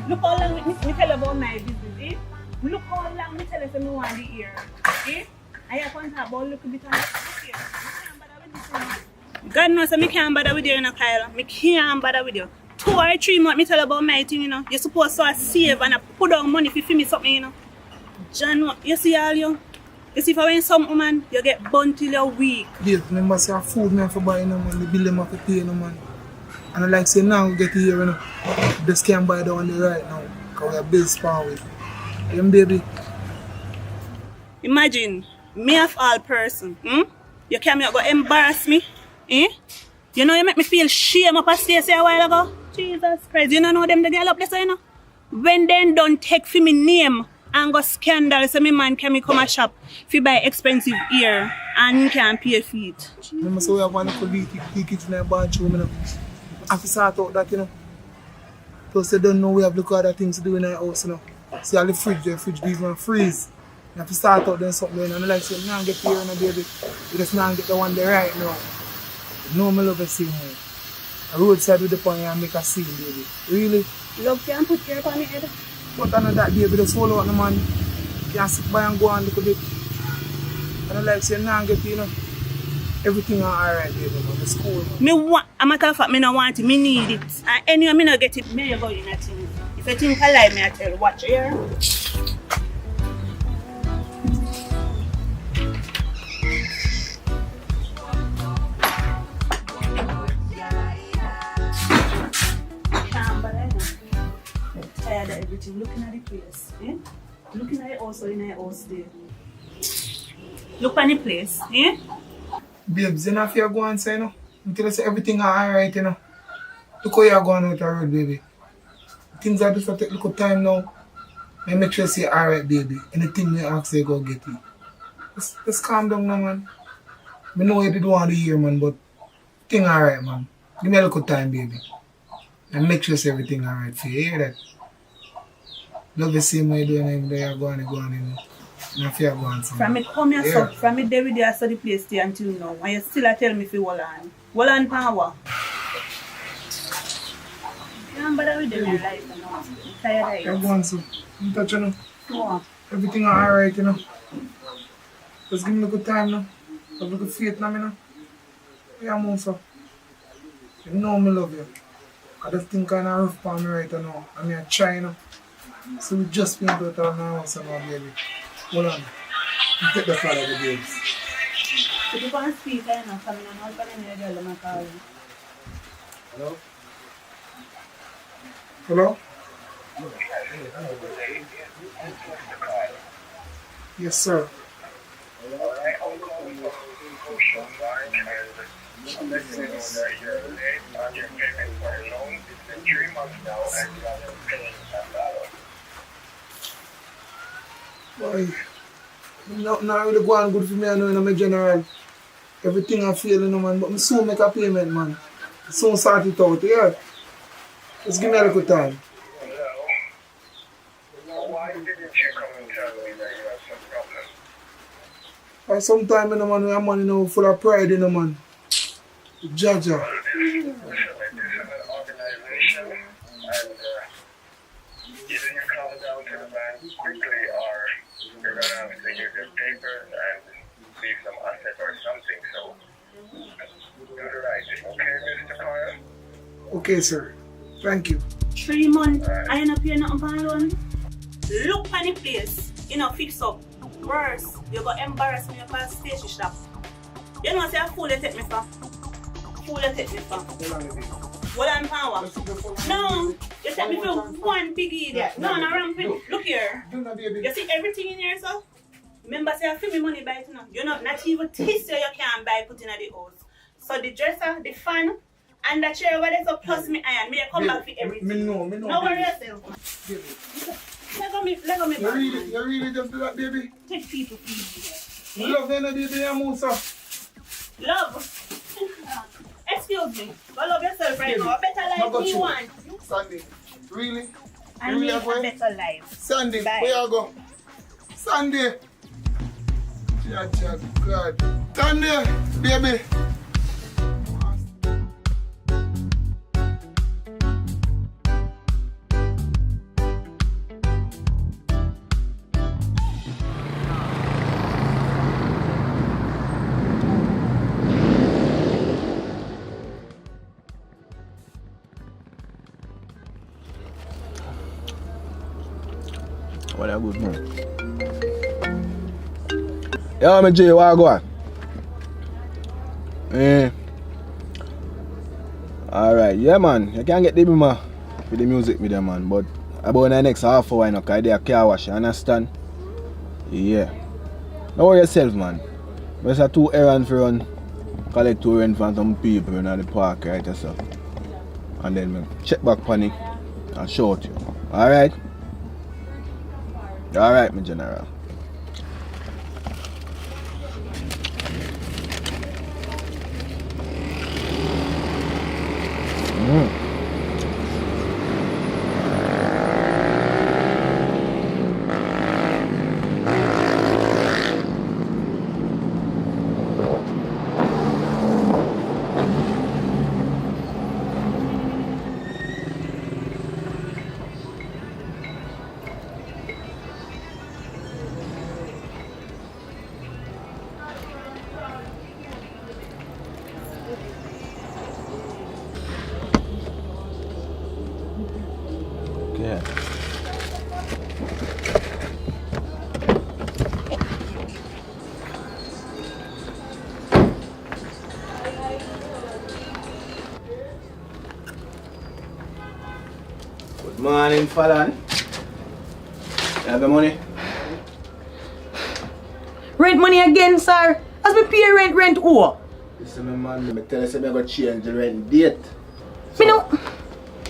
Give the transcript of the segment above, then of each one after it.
Look how long me tell about my business, eh? Look how long me tell you say me want the ear, eh? I have to talk about look a bit on the ear. God knows that me can't bother with you, you know, Kyle. Me can't bother with you. 2 or 3 months me tell about my thing, you know. You're supposed to save and put down money if you feel me something, you know. John, you see all you? You see if I win some woman, you get burnt till you're weak. Babe, remember say food me have to buy, no man. The bill them have to pay, no man. And I like say now we get here, you know. Just can't buy the one right now. Because we have bills power with. Them baby. Imagine, me of all person, you came here go embarrass me, eh? You know you make me feel shame up a Stacey a while ago. Jesus Christ, you know them the girl up there, so you know. When they don't take for me name and go scandal, so me man can come a shop if you buy expensive ear and you can't pay for it. Remember say we have one little leakage in the bathroom, you know. I have to sort out that, you know. Plus they don't know we have look other things to do in our house, you know. See all the fridge do even freeze. You have to start out doing something, and I like say, now get here, no baby. You just now get the one there right now. You know me love the same way. A roadside with the point and make a scene, baby. Really? Love can put your on your head. But I know that baby, just follow out the man. You can sit by and go on a little bit. And I like say, now get here, you know. Everything alright, baby, man. The school, man. Me want, a matter of fact, me no want it, me need it. And anyway, me no get it, me go in a thing. If you think I lie, me I tell you, watch here. Tired of everything, looking at the place, eh? Looking at it also in the house there. Look at the place, eh? Babes, you know if you're going to say, you know, until I say everything alright, you know. Look how you're going out the road, baby. Things are just going to take a little time now. And make sure you say alright, baby. Anything you ask, you go get it. Just calm down now, man. I know you did want to hear, man, but thing alright, man. Give me a little time, baby. And make sure you say everything alright for you. You hear that? Love the same way you doing it, you're going, you know. And if you're going somewhere. From me come here, so, from me there with you, I saw the place there until now. And you still tell me if you hold on. Hold on power. You don't bother with them in your life, you know. I'm tired of it. You're going, so. You touch, you know. No. Everything alright, you know. Just give me a good time, now. Have a good faith now, you know. Yeah, man, so. You know me love you. I just think kind of rough for me right now. I mean, I try, you know. So we just been out of our house now, baby. Hold on. You take the flag of the babes. If you can't speak, I know, coming on all the girl, I'm call you. Hello? Hello? Yes, sir. Boy, not really going good for me, I know, in my general. Everything I feel, you know, man, but I soon make a payment, man. I soon sort it out, yeah? Just give me a little time. Why didn't you come and tell me that you have some problem? Sometimes, you know, man, we have money, you know, full of pride, you know, man. Jaja. Well, this is an organization, and either you come down to the bank quickly, or you're going to have to use your papers and leave some asset or something. So, do the right thing, okay, Mr. Kyle? Okay, sir. Thank you. 3 months, I ain't not paying nothing for loan. Look at the place, you know, fix up. Worse, you got embarrass me up at the station shop. You know, say a fool you take me for. Fool you take me for. Hold on, power. No, you take me for one big idiot. No, no, wrong thing. Look here. You see everything in here, so? Remember, say I feel me money buy it, you know. You know, not even tissue you can buy put in the house. So the dresser, the fan, and the chair over there, so plus me iron. Me come back for everything. Me know. No worry yourself. Let go me back. You really just do that, baby? Take people for You love them, baby, I'm also. Love. Excuse me. Go love yourself right now. A better life you want. Sandy, really? I You need really a are going? better life. Sandy, Bye. where you go? Sandy! God. Sandy, baby. What a good man. Yeah, me Jay, what go on? Alright, yeah man, you can get the bima with the music with them man, but about the next half hour, you know, because they are car wash, you understand? Yeah. Don't worry yourself man. There's a 2 errands for run, collect 2 rent from some people in the park, right? So. And then we check back on it and show it you. Alright? Alright, my general. Yeah. Good morning, Fallon. You have the money? Rent money again, sir. As me pay rent who? Listen, my man, I tell you, I'm going to change the rent date. Me no.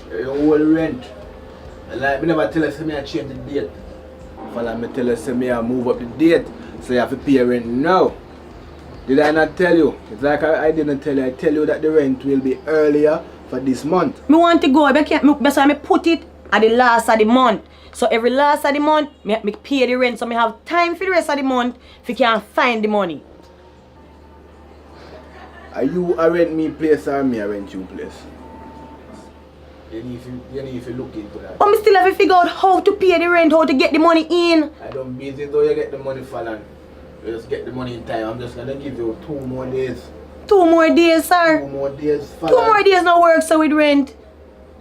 Your whole rent. And like, I never tell you, I change the date. Fallon, I tell you, I move up the date. So you have to pay rent now. Did I not tell you? It's like I didn't tell you. I tell you that the rent will be earlier for this month. Me want to go, but I put it at the last of the month. So every last of the month, me pay the rent. So me have time for the rest of the month if you can find the money. Are you a rent me place or me a rent you place? You need to look into that. But me still have to figure out how to pay the rent, how to get the money in. I don't busy though you get the money, Fallon. You just get the money in time. I'm just gonna give you 2 more days. 2 more days, sir. 2 more days, Fallon. 2 more days no work so with rent.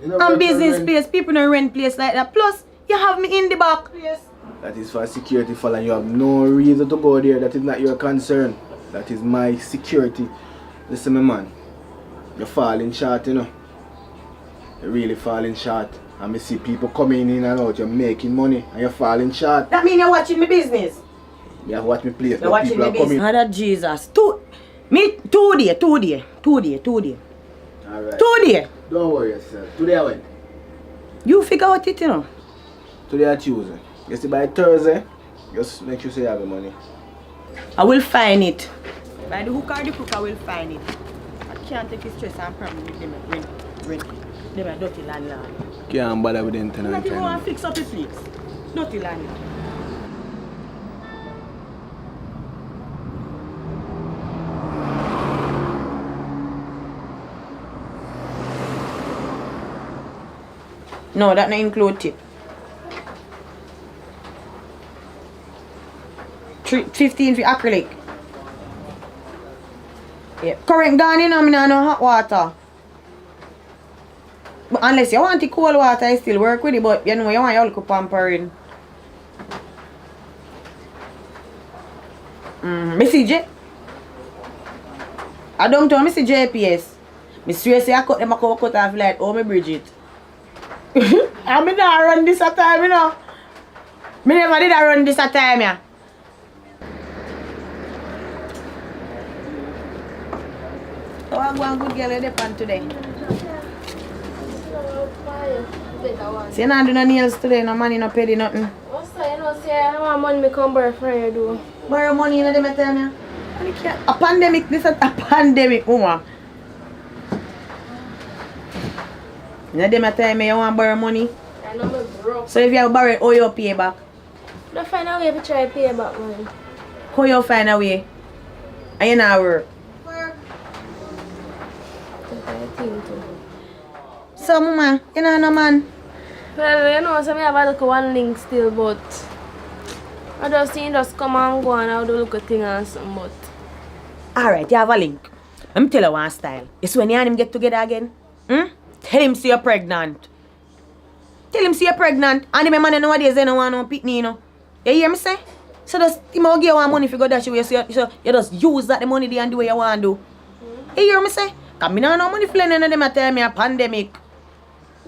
You know And what business rent? place, people don't rent place like that. Plus, you have me in the back. Yes. That is for security, Fallon. You have no reason to go there. That is not your concern. That is my security. Listen, my man. You're falling short, you know. You're really falling short. And I see people coming in and out. You're making money and you're falling short. That mean you're watching my business. You have watch me play. You're watching my business. Mother Jesus. 2 days. Alright. 2 days. Don't worry yourself. Today I went. You figure out it, you know. Today I Tuesday. You see by Thursday, just make sure you have the money. I will find it. By the hook or the crook, I will find it. I can't take the stress and problem with them. Rent. Them are dirty landlord. Can't bother with them tonight. Not even want to fix up the place. Dirty landlord. No, that not include tip. 15 for acrylic. Yeah. Current gone in, I mean, no hot water. But unless you want the cold water, I still work with it, but you know, you want your little pampering. Missy J. I don't tell Missy JPS. I swear say I cut them a cut off like, oh, me Bridget. I mean, I run this at time, you know. Me never did I run this at time, yeah. So I go and good girl in the pan today. See, you not do no nails today, no money, no pay, nothing. What's that? You know, say I want money, me come borrow for you, do. Borrow money, you know, them tell me. A pandemic, this is a pandemic, woman. You know, them tell me you want to borrow money. I know me broke. So if you have borrowed, how you pay back? Don't find a way to try to pay back money. How you find a way? And you not work. So, mama, you know no man? Well, you know, so I have a look at one link still, but I just see just come and go and I'll do look at thing and something, but Alright, you have a link. Let me tell you one style. It's when you and him get together again. Tell him say you're pregnant. Tell him see you're pregnant. And the man nowadays they don't want no pick me, you know. You hear me say? So just him will give you one money if you go dash away. So you just use that the money there and do what you want to do. You hear me say? Cause me not no money for none of them a tell me a pandemic.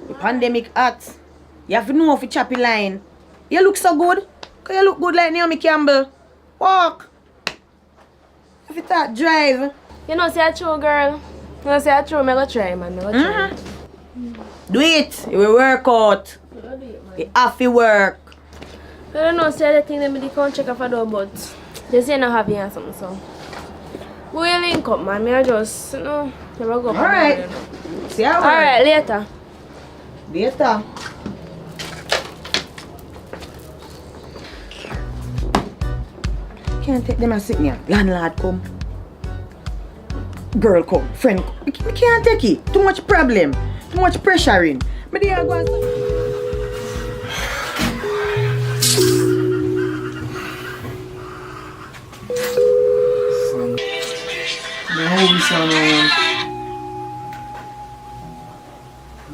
The pandemic act. You have to know if you choppy line. You look so good. Cause you look good like Naomi Campbell. Walk. If you start drive. You know, say a true girl. You know, say a true, me go try, man. Me go try. Do it. It will work out. You have to work. I don't know, say the thing that me can't check off a door, but they say not happy and something, so. We will link up, man. Me I just, you know, never go. Alright. See how Alright, later. Later. Can't take them and sit me. Landlord come. Girl come. Friend come. Me can't take it. Too much problem. Too much pressuring. Me there go and Son. My home son,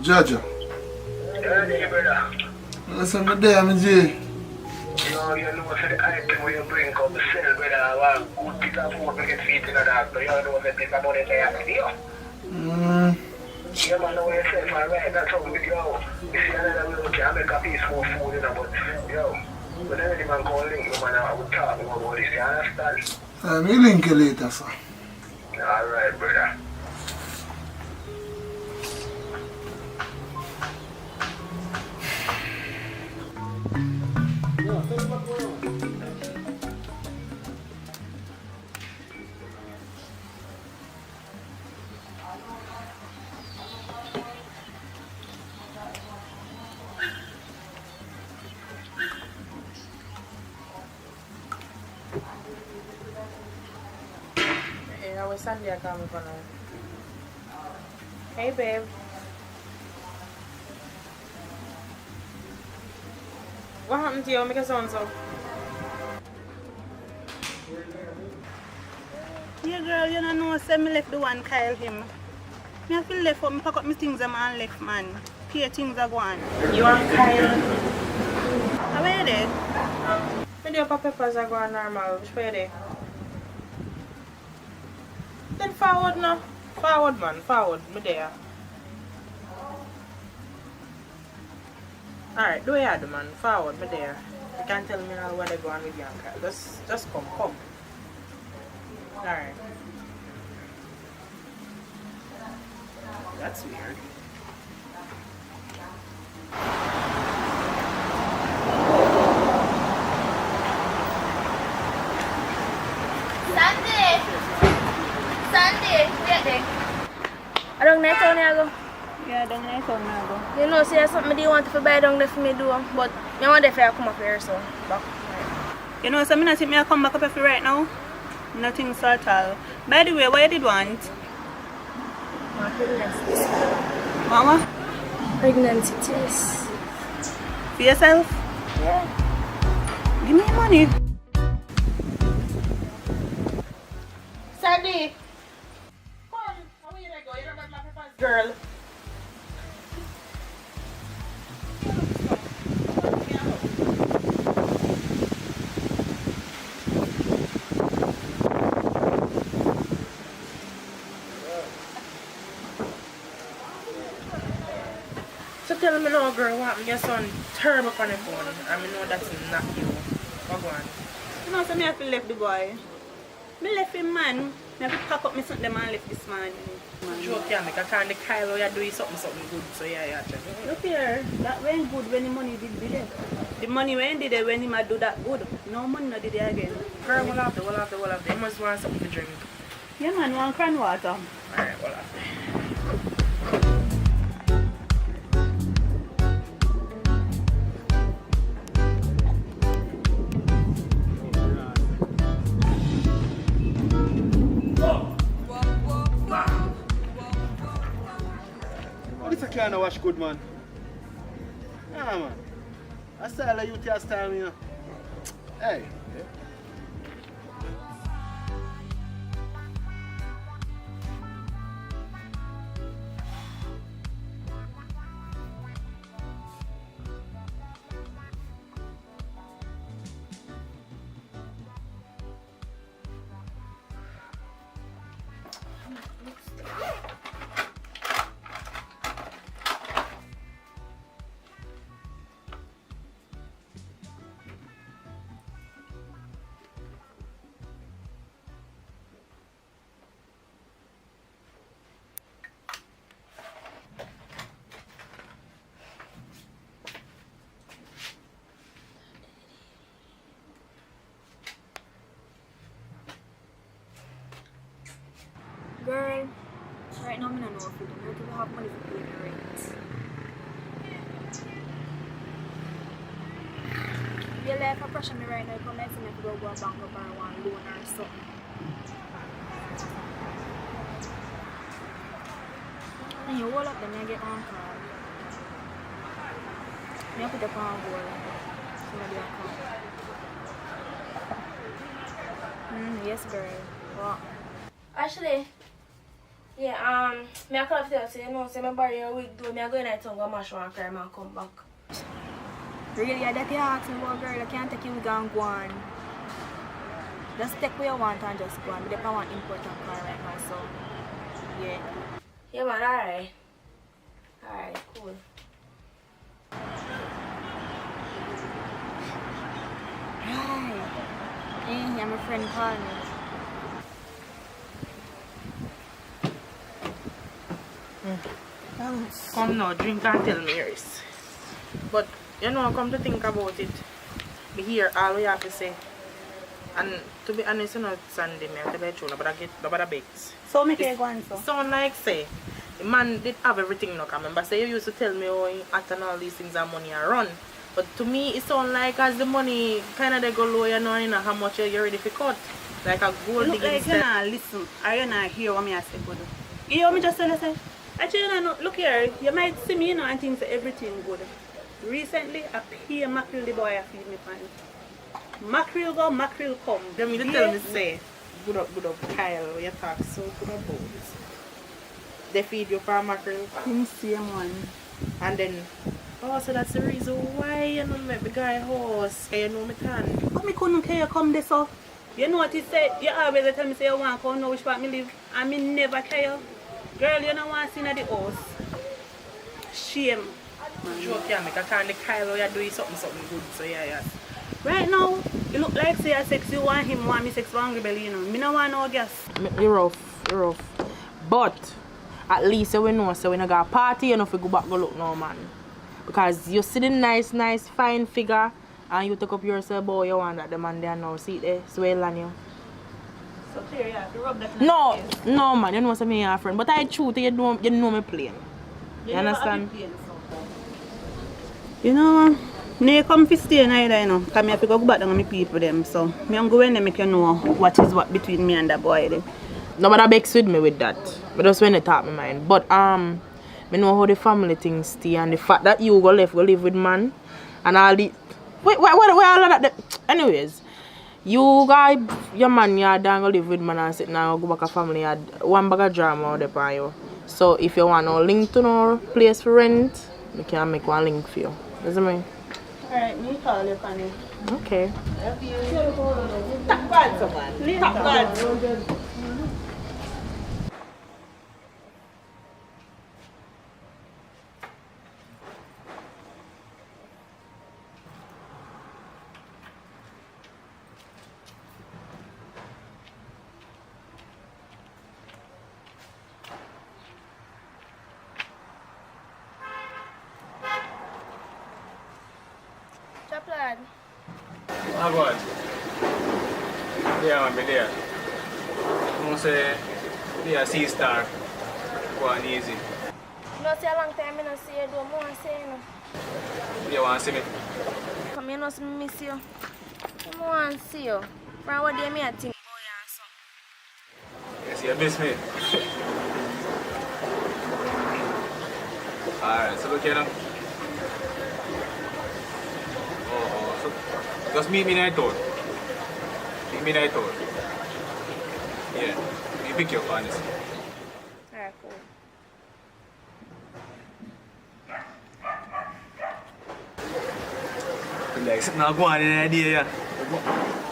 Jaja. Yeah, brother. Listen, me there, me J. No, you know, for the item where you bring up the sale, brother, I want good piece of food to get feet in the dark, but you know, the piece of money they have to do. Yeah, man, know yourself, alright, that's how we go. You see another way, okay, I make a piece more food, you know, but, yo, when any man call link, you man, I would talk about this, you understand? Me link you later, sir. Alright, brother. I was Sunday coming for now. Hey babe. What happened to you? Make a sound so. Yeah, girl, you don't know, say me left the one Kyle him. Me have to left for me pack up my things and left, man. Pay things are gone. You and Kyle? How are you there? Me do your peppers are going normal. Which way they? Then forward now. Forward man, forward. Me there. Alright, do you do man? Forward, me there. You can't tell me now where they go on with you and Kyle. Just come. Alright. That's weird. Sunday, wait there. I don't know how I go. Yeah, don't know how I go. You know, say something do you want to buy down there for me do, but I want to come up here, so back. You know, so I think I come back up here right now. Nothing so at all. By the way, what you did want? My pregnancy test. Mama? Pregnancy test. For yourself? Yeah. Give me money. Sandy! Come! How are you go? You don't got my peppers, girl. So tell me now, girl, what happened? Your son terrible on the phone. I know that's not you. What go on? You know, so I have to leave the boy. I left him, man. I have to pack up my something and left this man. Joke, yeah, make a kind of Kyle, you're doing something good, so yeah, check. Look here, that went good when the money did there. The money when did it when he might do that good. No money not did it again. Girl, we'll have to. You must want something to drink. Yeah, man, want cran water. Alright, we'll have to. This a kind of wash good, man. Yeah, man. I style of youth style, you know. Hey. but we don't have money to pay the rent. Your life a pressure me right now, come and see me to go a bank or borrow one loan or something. And you hold up them and get on call. Me put up on hold. Somebody will come. Yes, girl. What? Actually, yeah, me I call up to you, say, you know, say me borrow your wig, do me I go in at town, go mash one crime and come back. Really, that you ask me about, girl, I can't take you wig and go on. Just take what you want and just go on. But if I want important car right now, so yeah. Yeah, man, alright. Alright, cool. Right. Yeah, my friend called me. Come now, drink and tell me yours. But you know, come to think about it, me hear all we have to say. And to be honest, you know, Sunday, me have to be true, but I get the bakes. So make it go on so. Sound like say, the man did have everything now. I remember say you used to tell me how you act and all these things and money are run. But to me, it sound like as the money kind of they go low, you know how much you're ready for cut. Like a gold Look digging like you not listen, or you not hear what me I say, good. You hear me just tell you say, actually, you know, look here, you might see me, you know, and think that everything good. Recently, I pay mackerel the boy I feed me pan. Mackerel go, mackerel come. Them you tell me say, good up, Kyle, you talk so good about this. They feed you for mackerel. Him same one. And then, oh, so that's the reason why you know make the guy horse, you know me can. But me couldn't care you come this so. You know what he said? You always tell me say you want to come know which part me live. And me never care. Girl, you don't want to see in the house. Shame. Joke yeah, make a turn the Kyle you're doing something good, so yeah. Right now, you look like say I sex you want him, want me sex for hungry belly, you know. Me no want no gas. You're rough. But at least we know so when I got a party, you know if we go back go look no man. Because you see the nice, fine figure and you take up yourself boy you want that the man there now. See it there, swell on you. So clear, yeah, to rub that No man, you know what I mean, your friend. But I truth you know me plain. You understand? You know, me come to stay neither, you know. Because I have to go back down with my people them. So me am going to make you know what is what between me and that boy them. Nobody begs with me with that. But that's when it taught my mind. But me know how the family things stay and the fact that you go live with man and all the wait all of that anyways. You guys your man you done go live with man and sit now go back a family had one bag of drama out there for you. So if you want no link to no place for rent, we can make one link for you. Does it mean? Alright, me call you, Connie. Okay. Top God, man. Top God. Chaplain. Ah, go on. Yeah, man, be there. I say, be a C-star. Go on easy. No say a long time I don't see you, don't want to say no. You want to see me? Come here, no see me miss you. I want to see you. From what day me I think about you and so. Yes, you miss me. Alright, so look here now. So just meet me in the town. Yeah, me pick you up, honestly. Alright, cool. Like, sitting now go on in the idea, yeah.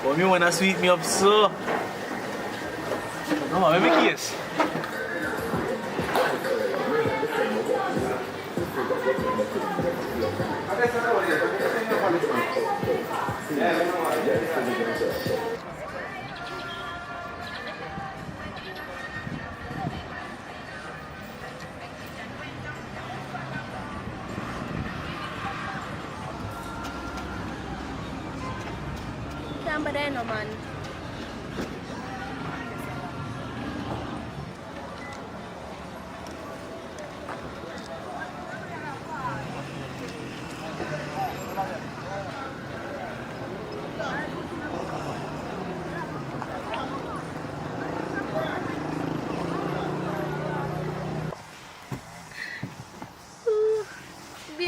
But me wanna sweet me up so. No, let me kiss. Can't bother no man.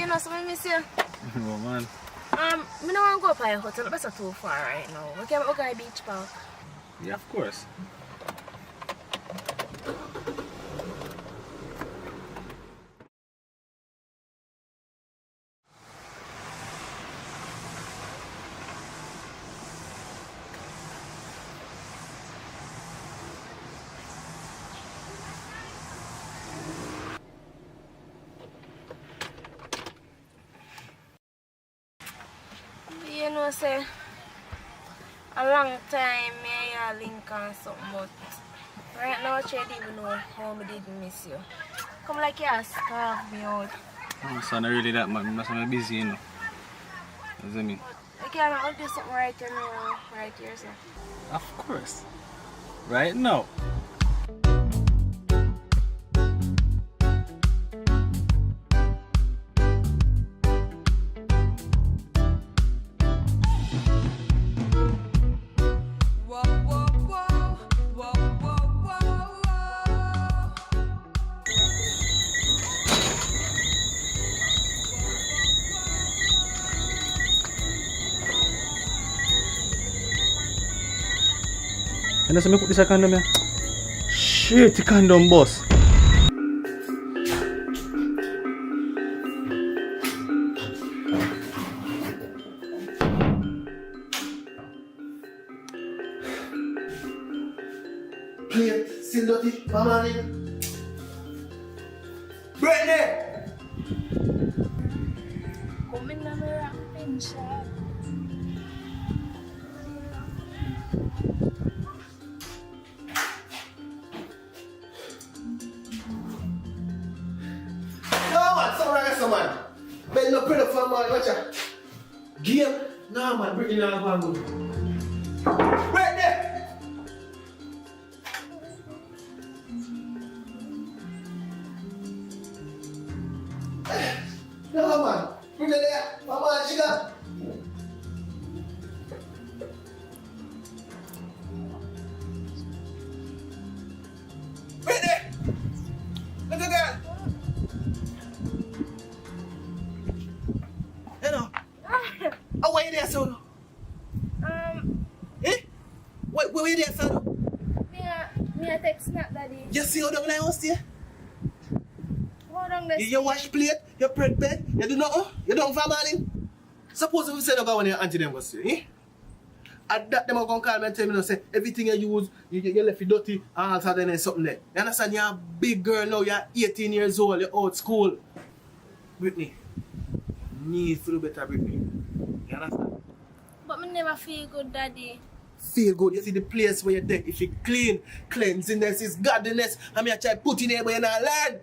know, so I miss you. Oh man. Me don't want to go up at your hotel. That's too far right now. We can go to beach park. Yeah, of course. You know, say, a long time me and link on something, but right now I don't even know how I did miss you. Come like you scarf me out. Oh, son, not really that, man. I'm busy, you know. What does it mean? I can't do something right here now, right here, sir. Of course. Right now. And that's me put this condom here. Shit, the condom boss. Plate, still dirty, mama in. Brittany! Come in and rock and shot. No man, something like man. Ben no pretty for man, watch out. Game? No man, Brittany not going good. Brittany! No man, Brittany there, mama, she got. Brittany! Look at that! Hello. Oh, where you there, son? Eh? Where you there, son? Me a text not daddy. You see how down the house there? Hold on this. You wash plate, you prep bed, you do nothing, you don't for morning. Suppose if you say no go when your auntie them go see, eh? At that them are gonna call me and tell me no say everything you use, you left it dirty and all that and something there. You understand? You're a big girl now, you're 18 years old, you're out school. Brittany, need to do better, Brittany. You understand? But me never feel good, daddy. Feel good. You see the place where you're dead. If you clean, cleanliness is godliness. I mean, I try put in there, but you're not learn.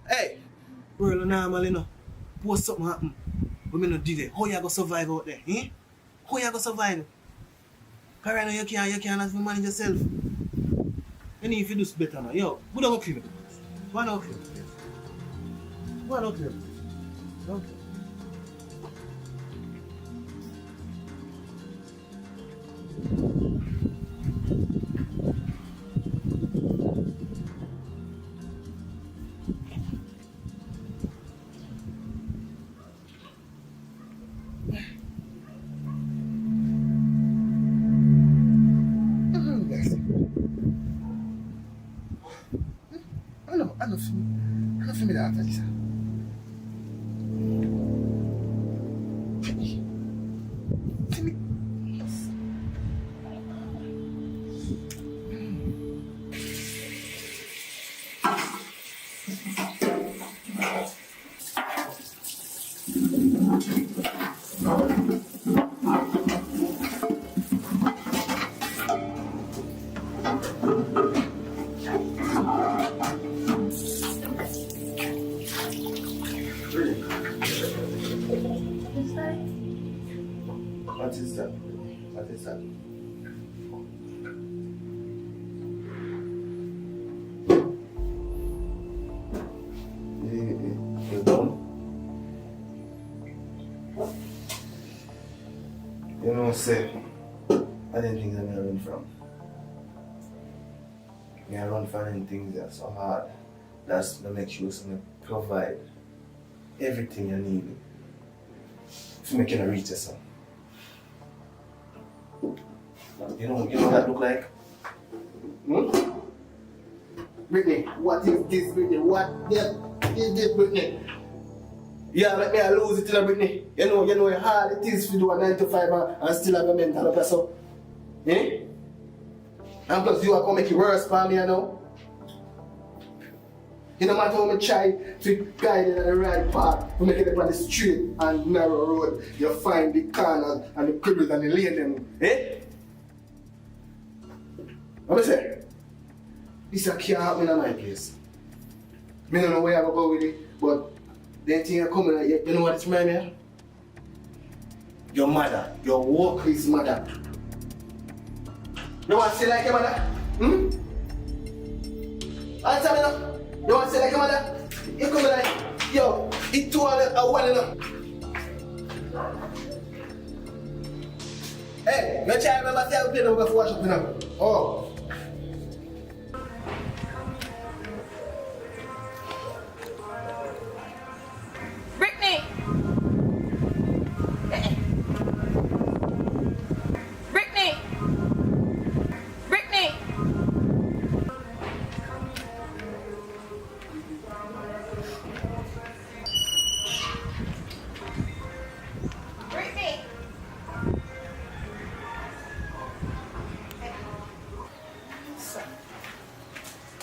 Hey, world normal, you know. Post something happen. But me not do that. How you gonna survive out there? Eh? How you gonna survive? Because right now you can't have to manage yourself. And if you do better now, yo, go down clean it. Go down clean it. Go down clean it. Go down clean it. I don't feel me that, Lisa. What is that? What is that? You done? You know, say, I didn't think that I run from. I run from things that are so hard. That's to make sure something provide. everything you need to make you reach yourself. You know what that look like? Hmm? Brittany, what is this, Brittany? What is this, Brittany? Yeah, let me lose it to Brittany. You know how hard it is to do a 9 to 5 and still have a mental pressure. Eh? And plus you are going to make it worse for me, you know? You no matter how much try to guide it on the right path, to make it on the straight and narrow road, you find the corners and the cribbles and the lane them. Eh? What I say? This can't happen in my place. I don't know where I go with it, but the thing are coming, you know what it's reminds me of? Your mother, your workplace mother. You want to say like your mother? Hmm? Answer me now. You want to say like your mother? You come like, yo, it's 2 hours a one enough. Hey, make sure I remember to play them before wash up now. Oh. Brittany! Brittany! Brittany! Brittany!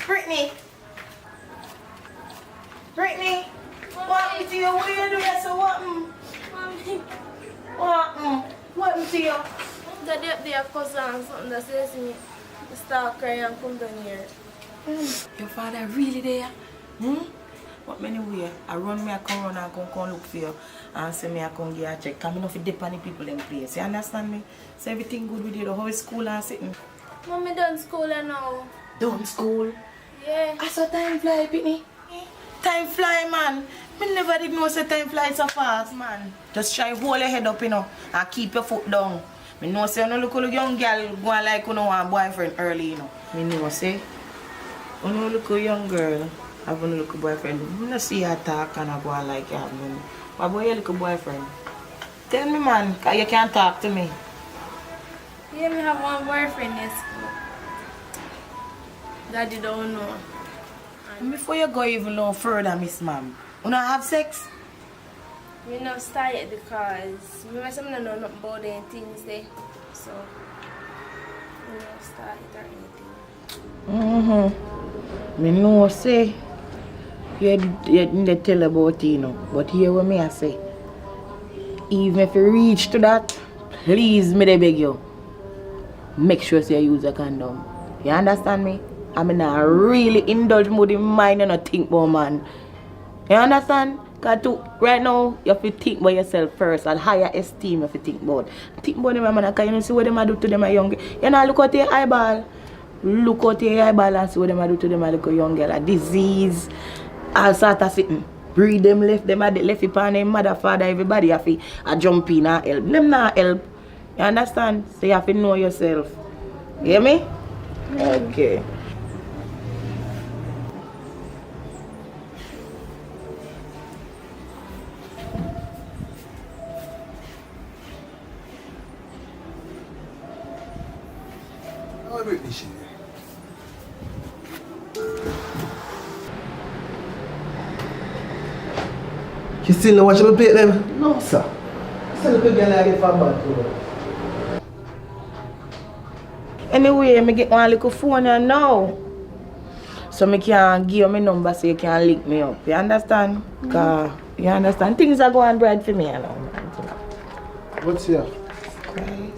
Brittany! Brittany! What happened to you? What are you doing? So what? Mommy, What happened to you? the day up there, cousin, something that says to me, start crying and come down here. Your father really there? Hmm? But anyway, I run me, I come run and come look for you and say me I come get a check. Come enough to depend on people in place. You understand me? So everything good with you, the whole school and sitting. Mommy done school now. Done school? Yeah. I saw time fly, Pitney. Time fly, man. Me never did know say time fly so fast, man. Just try hold your head up, you know, and keep your foot down. Me know say you no look a young girl go like you know want boyfriend early, you know. Me know say you no look a young girl have a look boyfriend. Me no see her talk and I go on like you have money. But boy you look a boyfriend. Tell me, man, cause you can't talk to me. Yeah, me have one boyfriend in school. Daddy don't know. And before you go even no further, Miss Ma'am, you not have sex? Me not start yet because me myself don't know nothing about them things there. So me not start it or anything. Me know say you didn't tell about it, you know. But hear what me I say. Even if you reach to that, please me they beg you. Make sure say you use a condom. You understand me? I mean I really indulge mood in mind and not think about man. You understand? Because right now, you have to think about yourself first and higher esteem you have to think about. Think about them, man, because you see what them do to them young girl. You know, look at your eyeball. Look at your eyeball and see what them do to them little young girl. A disease, all sort of sitting. Breed them left it upon them mother, father, everybody have to jump in and help. Them not help. You understand? So you have to know yourself. You hear me? Okay. How about this shit? You still not watching me play them? No, sir. Still could get like it from back to Anyway, I get one little phone now. So I can give you my number so you can link me up. You understand? Cause you understand? Things are going bright for me you know. What's here? Christ.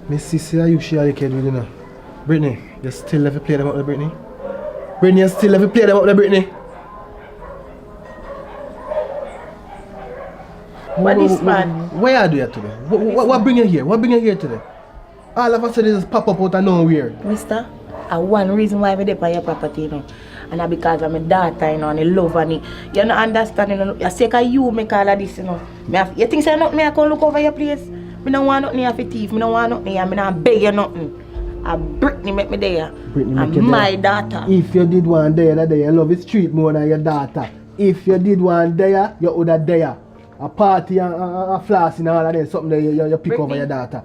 Miss Sissy, are you sure you can with you now? Brittany, you still ever play them up there, Brittany? Brittany, you still ever play them up there, Brittany? What this man? Where are you today? What bring you here? What bring you here today? All of a sudden just pop up out of nowhere. Mister, one reason why I'm there for your property, you know. And that's because I'm a daughter, you know, and I love and you don't understand, you know. I say that you make all of this, you know. You think say nothing, I can look over your place? I don't want nothing here for thief. I don't want nothing here. I don't beg you nothing. Brittany make me there. Brittany make and you my there. daughter. If you did one day, that day, you love the street more than your daughter. if you did one there, you would have there. A party and a floss and all of that, something that you pick over your daughter.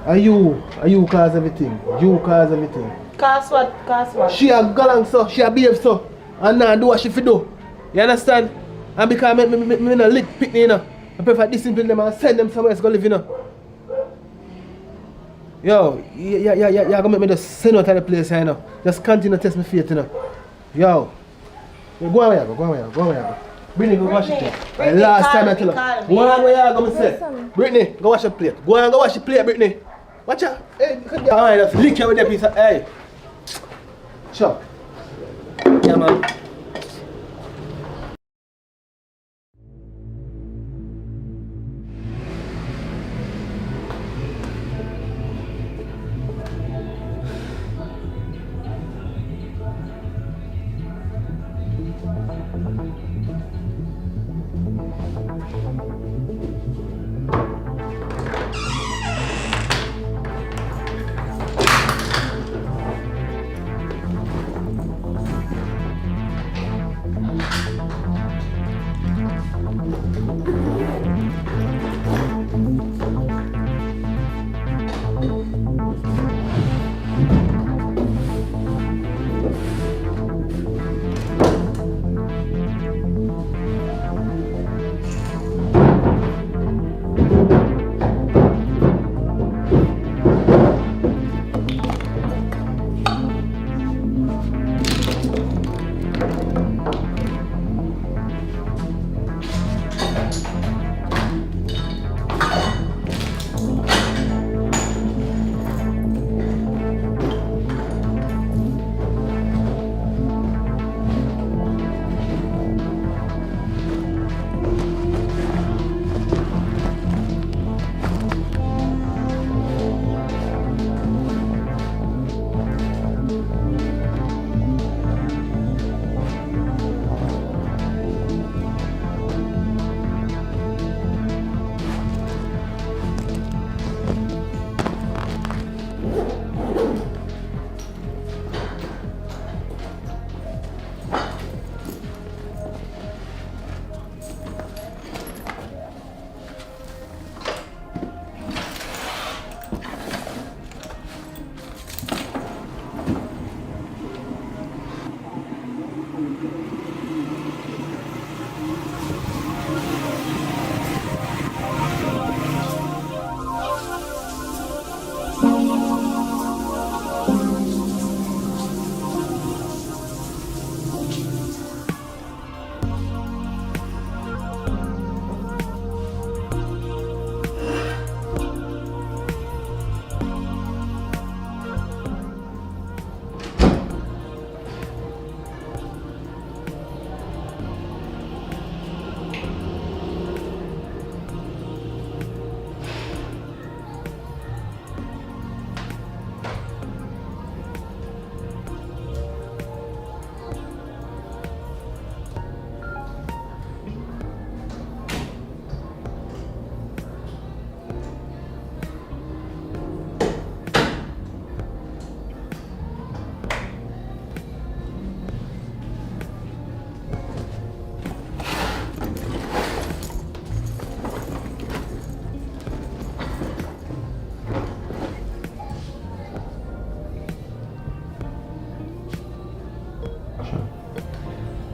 Are you cause everything? You cause everything. Cause what? Cause what? She a galang so, she a behave so, and now do what she fi do. You understand? And because me no lick pick you know, I prefer discipline them and send them somewhere else go live you know. Yo, you're gonna make me just send out of the place you know. Just continue to test my faith you know. Yo, go on where you go. Brittany, go wash your plate. Last time I tell her, go on where you go, me say. Brittany, go wash your plate. Go on, go wash your plate, Brittany. Watch out. Hey, alright, just lick you with that piece of, hey. Sure. Yeah, man.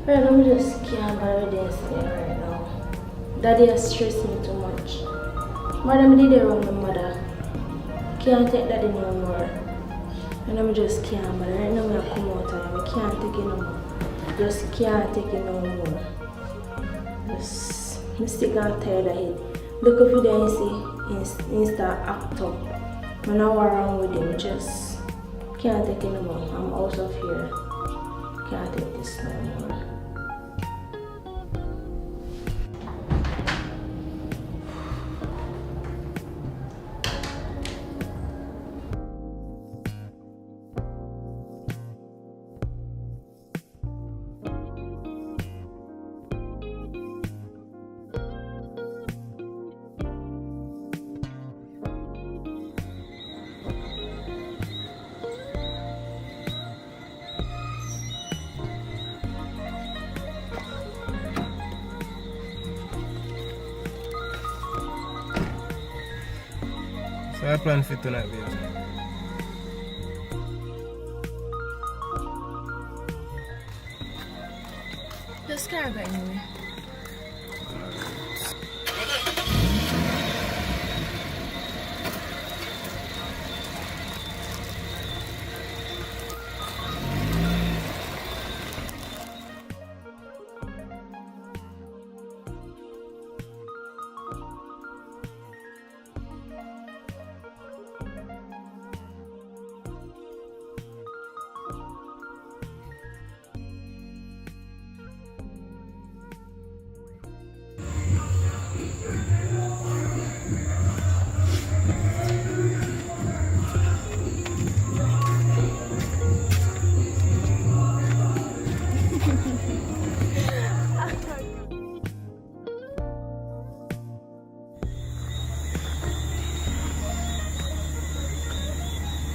Right, I'm just can't bear this thing right now. Daddy has stressed me too much. Madam did it wrong, my mother. Can't take daddy no more. And I'm just can't bear right now. I come out and I can't take it no more. Just can't take it no more. Just I'm sick and tired of it. Look up video and see Insta act up. When I was wrong with him, just can't take it no more. I'm out of here. Can't take this no more. So I plan for tonight, baby. Just carry back anyway.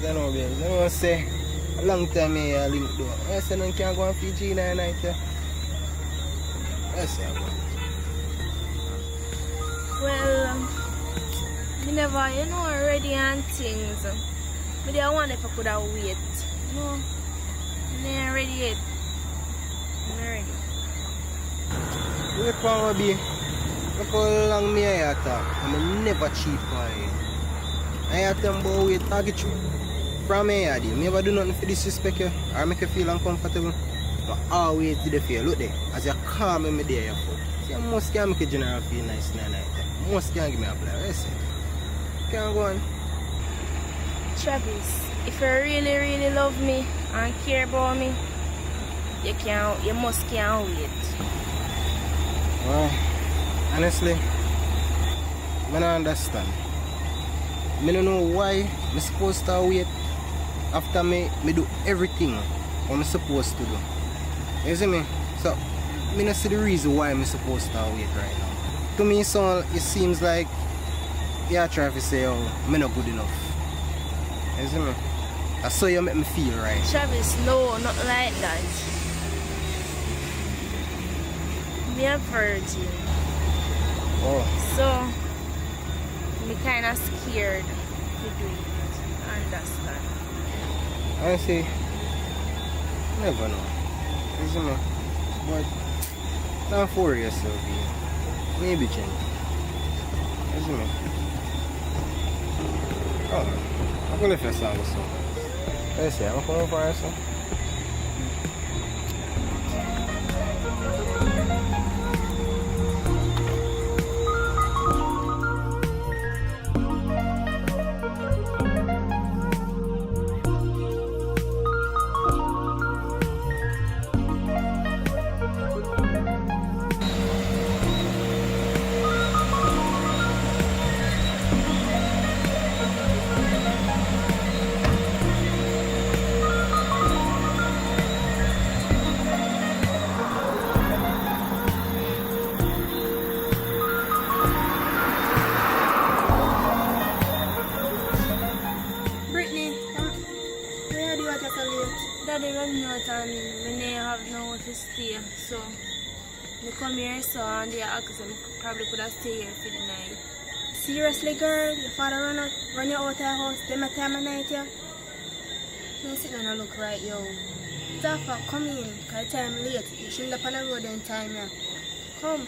I know, baby. I want to say, a long time I link though. I said, I can't go on Fiji night. I say, Well, me never, ready and things. But I wonder if I could have wait. No, I ain't ready yet. I'm not ready. wait for me, baby. Look how long me I talk. I'm never cheap on you. I tell them about wait, target you. From me, I never do nothing for disrespect you or make you feel uncomfortable. But always did the feel. Look there, as you calm me there, your foot. See, I must can't make a general feel nice night. Most can't give me a play. What say? Can't go on. Travis, if you really, really love me and care about me, you must can't wait. Well, honestly, I don't understand. I don't know why I'm supposed to wait after me do everything what I'm supposed to do. You see me? So, I don't see the reason why I'm supposed to wait right now. To me, so it seems like you're trying to say, oh, I'm not good enough. You see me? That's how you make me feel, right? Travis, no, not like that. Me a virgin. Oh. So, me kind of scared to do it. Understand? I say, never know. You see me? But, don't worry yourself here. Maybe change. You see me? Oh, I'm going to lift your song so. Let's see, I'm going for some. Daddy run me out and we never have nowhere to stay, so we come here so and they ask them probably could have stayed here for the night. Seriously girl, your father run you out of your house, them a time of night yeah? Don't sit down and look right yo. Zaffa, come in, cause time late. You shouldn't up on the road in time yeah. Come.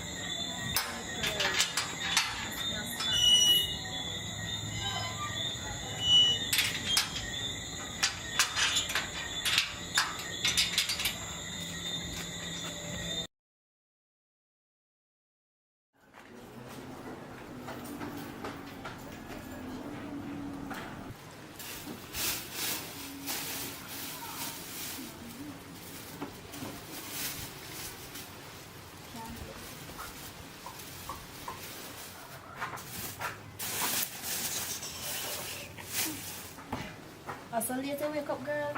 So late to wake up, girl.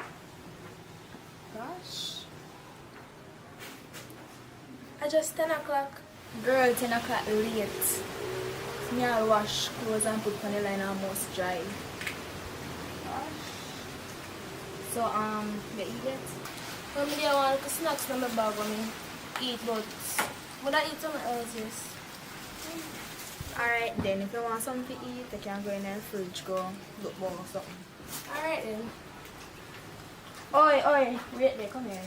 Gosh. I just 10 o'clock. Girl, 10 o'clock late. Me I'll wash clothes and put on the line almost dry. Gosh. So, you eat it? Well, I want snacks in my bag when I eat, but would I eat something else, yes? Alright then, if you want something to eat, you can go in the fridge, go look more or something. Alright then. Oi, wait there, come here.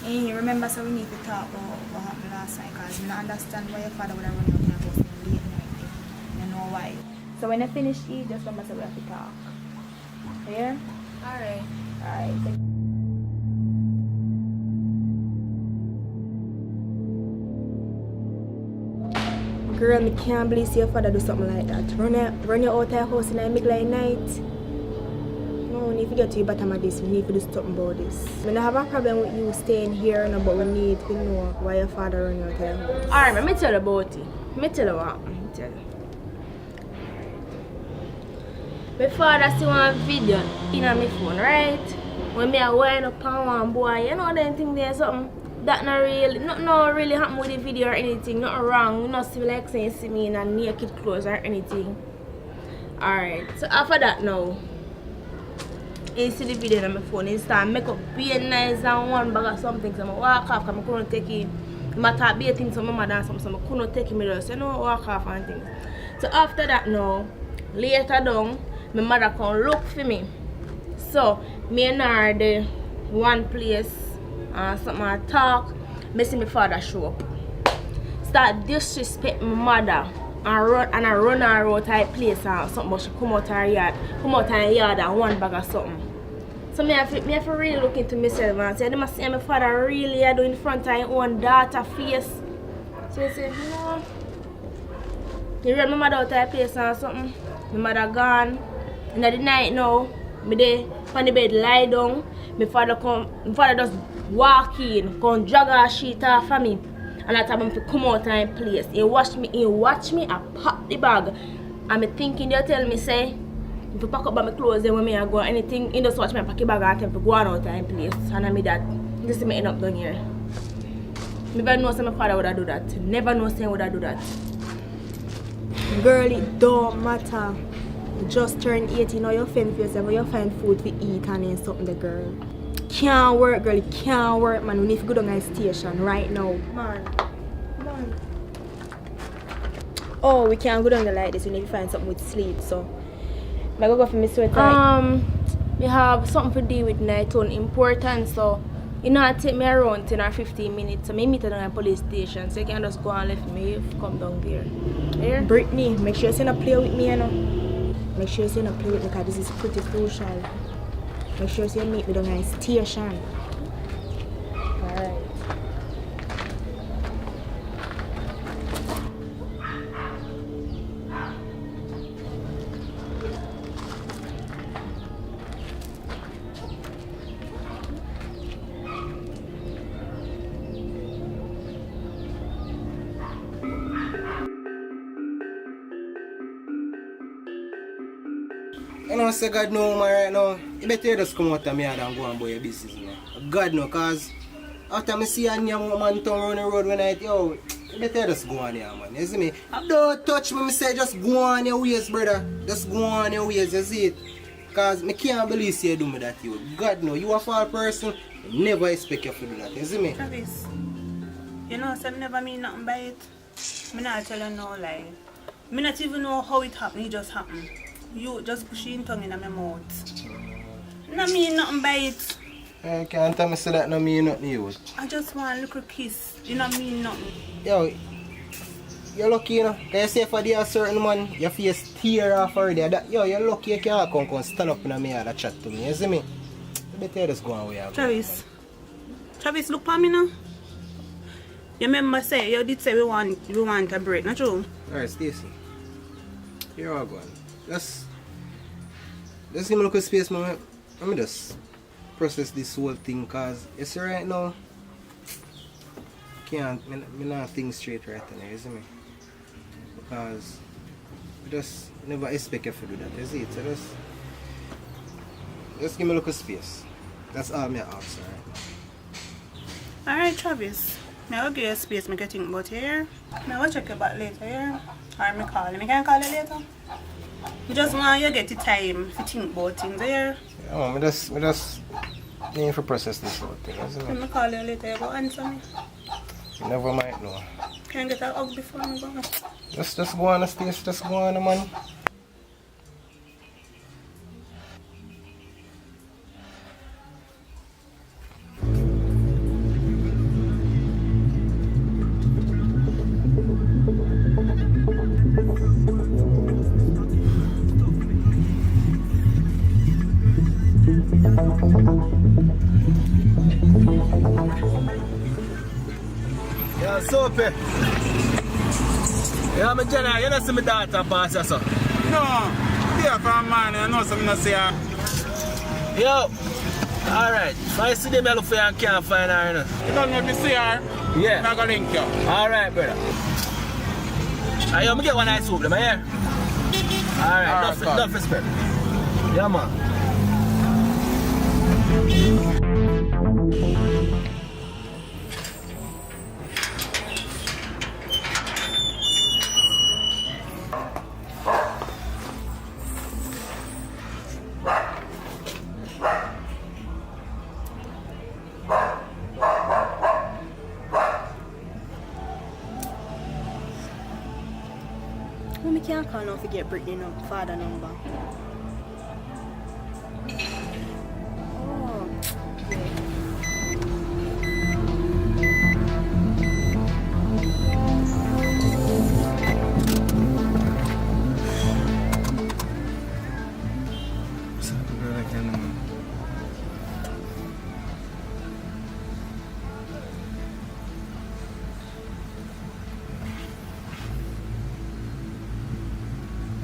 Hey, remember, so we need to talk about what happened last night, because I don't understand why your father would have run out and go for late night. You know why. So when I finish eat, just remember, so we have to talk. Yeah? Alright. Alright. Girl, me can't believe your father do something like that. Run you out of your house in the middle of the night. No, we need to get to the bottom of this. We need to do something about this. We don't have a problem with you staying here, no, but we need to know why your father run you out of your house. Alright, let me tell you about it. Let me tell you what. Let me tell you. My father see one video in my phone, right? When me a wind up on one boy, you know them thing there something. That not really happen with the video or anything, nothing wrong. You know, see like saying see me in a naked clothes or anything. Alright, so after that now, you see the video on my phone, you start make up be nice and one bag of something, so I walk off because I couldn't take it. I thought be a thing so my mother and something, so I couldn't take it, so you know, walk off and things. So after that now, later down, my mother come look for me. So me and her the one place. Something I talk, I see my father show up. Start disrespect my mother and I run her out her place or something, but she come out her yard and one bag of something. So me have to really look into myself and say, I must see my father really do in front of his own daughter face. So I said, no. You run my mother out her place or something. My mother gone. In the night now, me there on the bed lie down. My father just walk in, come drag her sheet off of me, and I tell him to come out and place. He watch me, I pop the bag. And me thinking they tell me say, if you pack up my clothes then when me I go anything, he just watch me pack the bag and tell me to go on out and place. And I mean that, just me end up down here. Me never know say my father would have do that. Never know say he would have do that. Girl, it don't matter. You just turn 18 now, you fend for yourself, you find food to eat and then something the girl. Can't work, girl, it can't work, man. We need to go down to the station right now. Man. Oh, we can't go down there like this. We need to find something with sleep, so I go for my sweater. We have something to do with night on important, so you know it take me around 10 or 15 minutes. So I meet her down at the police station, so you can just go and left me if you come down there. Here? Brittany, make sure you not play with me, you know. Make sure you not play with me because this is pretty crucial. Make sure you meet me down at the station. Alright. You know, say God know man right now. You better just come out of me and go and buy your business, man. God know, cause after I see a new man turn around the road one night, yo, you better just go on here, man. You see me? Don't touch me, say just go on your ways, brother. Just go on your ways, you see it? Cause I can't believe you do me that, you. God know, you a fall person, I never expect you to do that, you see me? Travis, you know, I never mean nothing by it. I not tell you no lie. I not even know how it happened, it just happened. You just push your tongue in my mouth. I mean nothing by it. You can't tell me so that no mean nothing, you. I just want a little kiss. You don't mean nothing. Yo, you're lucky, you know. Can you say for there a certain man, your face tear off already. That, yo, you're lucky you can't come stand up in me and chat to me. You see me? You better just go away. Travis, look for me now. You remember say, you did say we want a break, not true? Alright, Stacy. Here I go. Just give me a little space, man. Let me just process this whole thing, cause you see right now, me not think straight right now, you see me? Because I just never expect you to do that, you see it? So just give me a little space. That's all me ask, alright? Alright, Travis. I'll give you a space, I can think about you here. I will check you back later, yeah? Or I call you. I can call you later. You just want you get the time to think about things there. Yeah, I just need to process this whole thing. Let me call you later, you go answer me. You never might know. Can I get a hug before I go? Just go on the stage, just go on, man. Yeah, Soapy. Yeah, my Jenna, you don't see my daughter pass or so? No, yeah, from man, I know something to say. Yo, alright. If I see them, I look for you and can't find her, you know. You don't know if you see her? Yeah. I'm going to link you. Alright, brother. Yo, me get one nice soup, them, here. Alright, enough respect. Yeah, man. Mommy can't call now to get Brittany no father number. Oh,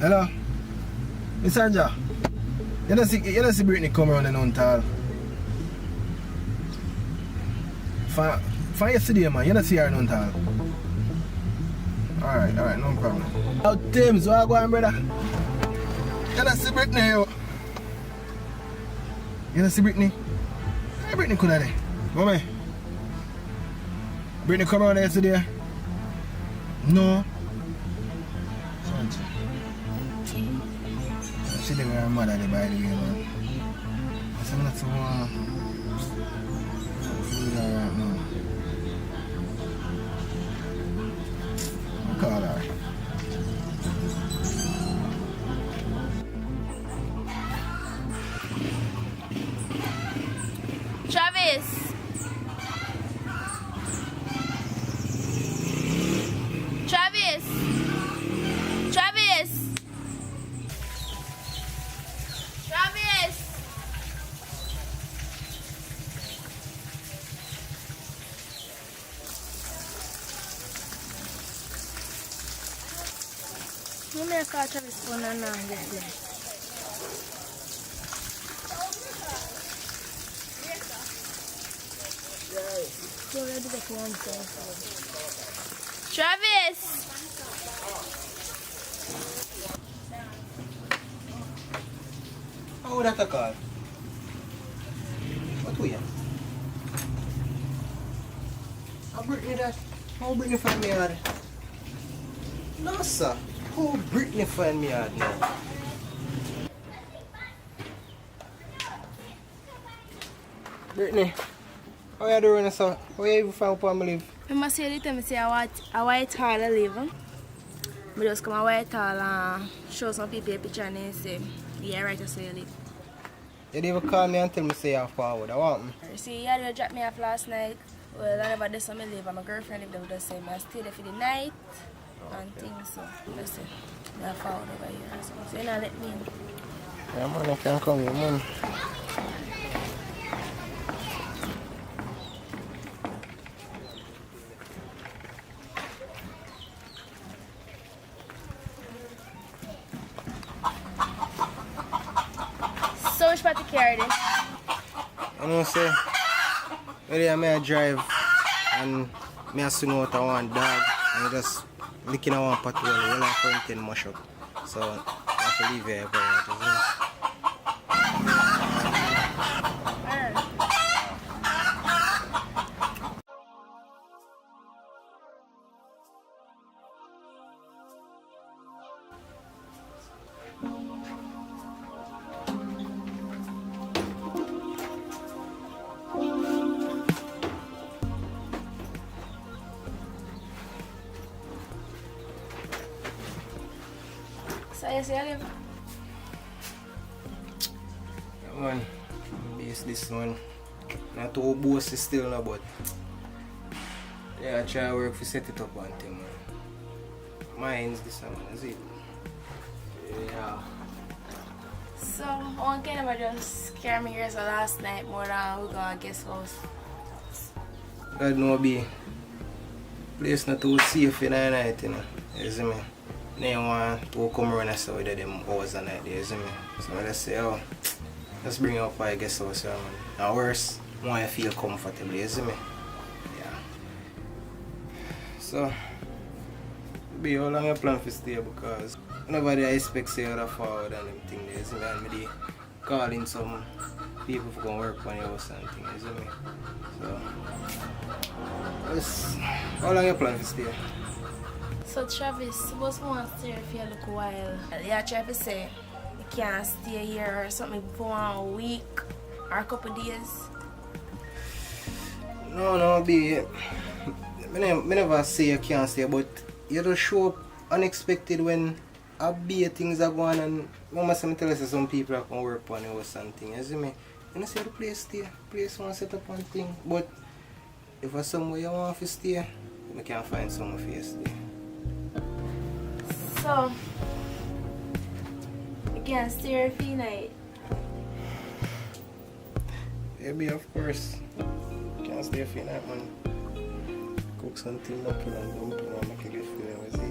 Hello? Miss Anja, you don't see Brittany come around and on tall. Find yesterday, man. You don't see her on tall. Alright, no problem. Now, Tim's, where go on, brother? You don't see Brittany, yo. You don't see Brittany? Hey, Brittany could have there. Mommy. Brittany come around yesterday? No. She didn't wear her mother there, by the way, man. I said, I'm not so food her right now. I'll call her. Travis! Travis! Travis! Travis! No me call Travis phone and now get there. Travis! How would that call? What we have? How Brittany that? How Brittany find me hard? No, sir. How Brittany find me hard now? Brittany, how you doing, sir? How you even find upon me live? I must say it me say I white hall I live. I just come a white hall and show some people a picture and they say, yeah, right, I say you live. You didn't even call me and tell me say you're forward. I want me. See, you dropped me off last night. Well, I never did some live and my girlfriend lived there with the same. I stayed there for the night and things, so that's it. I'm forward over here. So you know, let me in. Yeah, man, I can't come here, man. So which part to carry this? You know what I'm saying? Earlier, I drive and I swing out of one dog and just licking at one patrol, well, I front end mash up. So I have to leave here, but So you see, I live. Yeah, man, base this one. Not too bossy still, no, but yeah, I try to work to set it up one thing, man. Mine's this one, is it? Yeah. So, one can never just scare me here so last night more than we go to guest house. God know be. Place not too safe in the night, you know. You see me? They want to come around and say with them hours and night, you see me? So I just say, oh, let's bring you up for a guest house, man. And worse, want you feel comfortable, you see me? Yeah. So, be how long you plan to stay because nobody expect say you're forward and everything, you see me? And me calling some people for go work on your house and things, you see me? So, yes. How long you plan to stay? So Travis, suppose we want to stay here for a little while. Yeah, Travis say you can't stay here or something for a week or a couple days. No, be. I never say you can't stay, but you just show up unexpected when a big things are going and mama say me tell us some people are going to work on your house and things. You see me? You know say the place stay, place want to set up one thing, but if there's somewhere you want to stay, you can find somewhere for you to stay. So, you can't stay here for the night. Maybe of course. You can't stay for the night, man. Cook something muffin and dumpling and make you get feeling with it.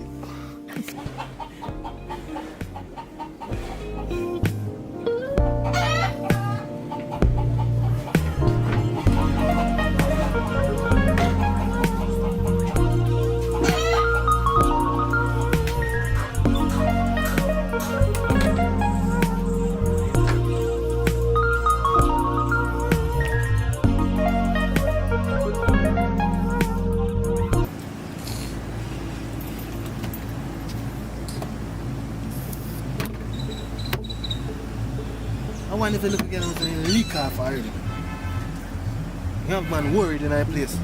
I wonder if you look again and leak off already. Young man worried in that place.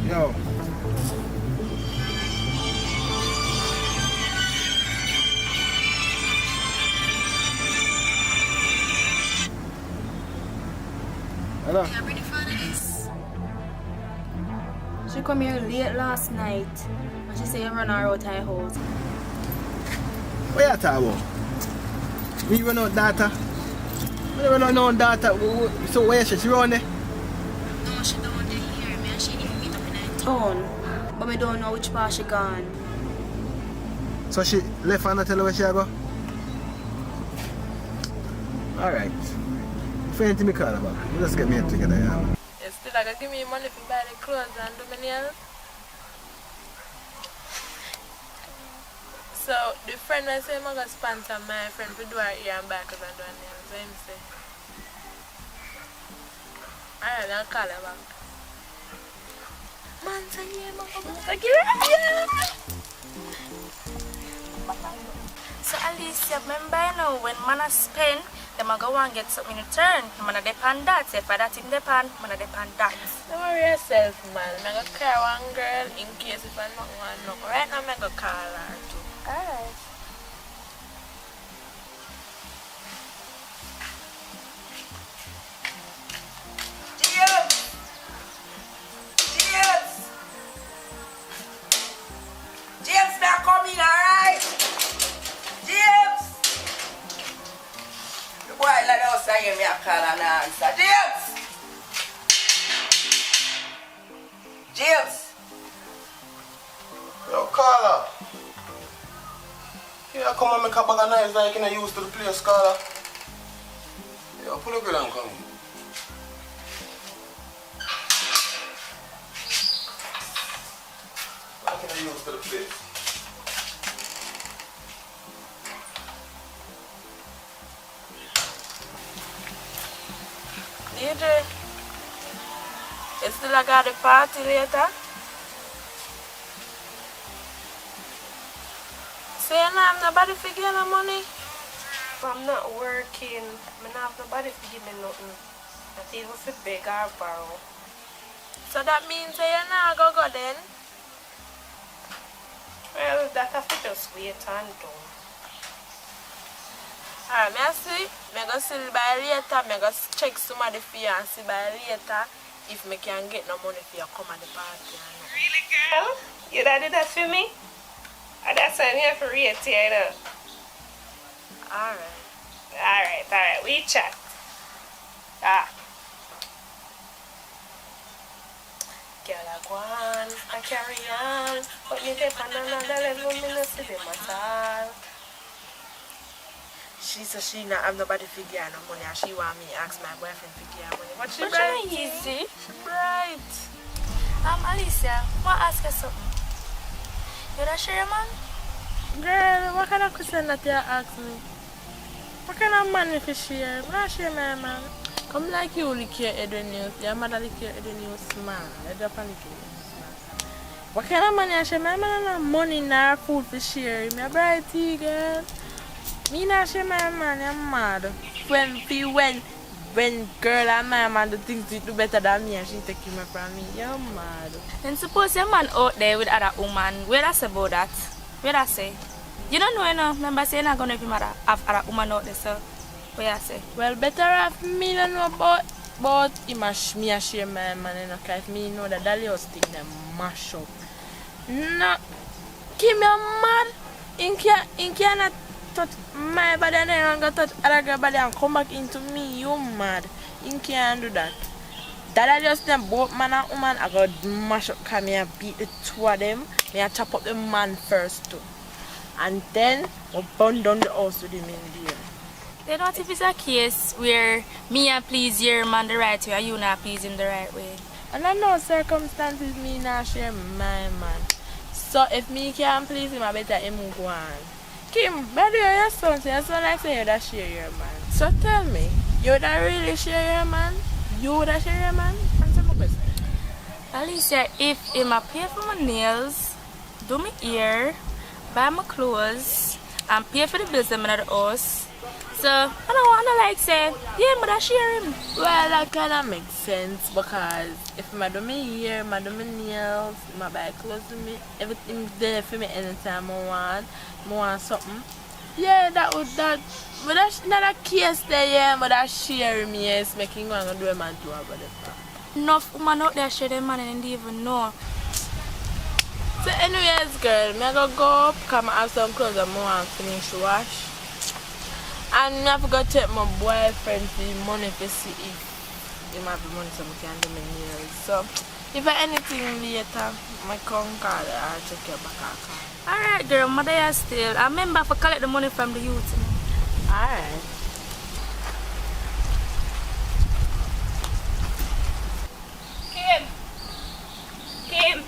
Yo. Hello. She come here late last night and she say you run her out of her house. What you talking about? We run out data. We run out no data. So where she run there? No, she down there here. Me and she need to meet up in her town. But I don't know which part she gone. So she left and not tell her where she go? Alright. If anything me call her back, we just get me together, yeah. You still like give me money to buy the clothes and do my nails? So the friend I say I'm gonna sponsor my friend to do her ear and back and do her nails. So him say. Alright, I'll call her back. Man, say yeah, So Alicia, remember you know when man spend, them a go and get something in return. Man a depend that. Say for that in depend, man a depend that. Don't worry yourself, man. I'm gonna call one girl in case if I not want to know. Right now I'm gonna call her too. Alright. James, now come in, alright? James! The boy like us say me a call and answer. James! James! Yo, Carla. Yeah, come and make a bag of knives like you know used to the place, Carla. Yo, pull the grill and come in. Like you know used to the place. DJ, you still got the party later? So you know, I'm nobody for give no money? I'm not working. I don't have nobody to give me nothing. Not even for beg or borrow. So that means that you not go then? Well, of that, I have to just wait and do. Alright, I see. I go see by later. I go check somebody for you and see by later if I can get no money for you come at the party. Really, girl? You did that for me? And that's why I'm here for rate here, you know. Alright. We chat. Girl, I go on, I carry on. But me take on another level, me no see them at all. She said she not have nobody to give her no money and she want me ask my boyfriend to give her money. But she bright. Easy. She bright. Alicia, I want to ask you something. You not share your man? Girl, what kind of question that you ask me? What kind of man if you share? I'm not share my man. Come like you lick your head when you, your mother lick your head when you smile. You drop and lick your head when you smile. What kind of money I share? My man have money nor food for share. Me a brighty girl. Me not share my man, I'm mad. When girl and my man do things to do better than me and she take him from me, you're mad. Then suppose your man out there with other woman, where I say about that? Where I say? You don't know, you know. Remember saying I'm gonna have other woman out there, so where I say? Well, better have me don't know about him and me and share my man, you know, because if me know that Dalios thing them mash up. No, keep me mad. In cannot touch my body and then go touch other girl body and come back into me. You mad. You can't do that. That just them both man and woman I got mash up because me beat the two of them. Me I chop up the man first too. And then I burn down the house with him in there. Then what if it's a case where me I please your man the right way and you not please him the right way? And I know circumstances me not share my man. So if me can't please him, I better him go on. Kim, by the way, your son like say you that share your man. So tell me, you that really share your man? You that share your man? Answer my question. Alicia, if him a pay for my nails, do my hair, buy my clothes, and pay for the bills in the house, so I don't want to like say, yeah, but I share him. Well, that kind of makes sense because if I do my hair, I do my nails, I buy clothes for me, everything there for me anytime I want something. Yeah, but that's not a case there, yeah, but that share me, yes, making one go do a man to about it. Enough women out there share their man and they even know. So anyways, girl, I go up, come have some clothes and I want to finish wash. And I forgot to take my boyfriend for money to see if he might be money so I can do my nails. So if I anything later, I come call her and check your back account. Alright girl, mother is still. I remember to collect the money from the youth. Alright. Kim,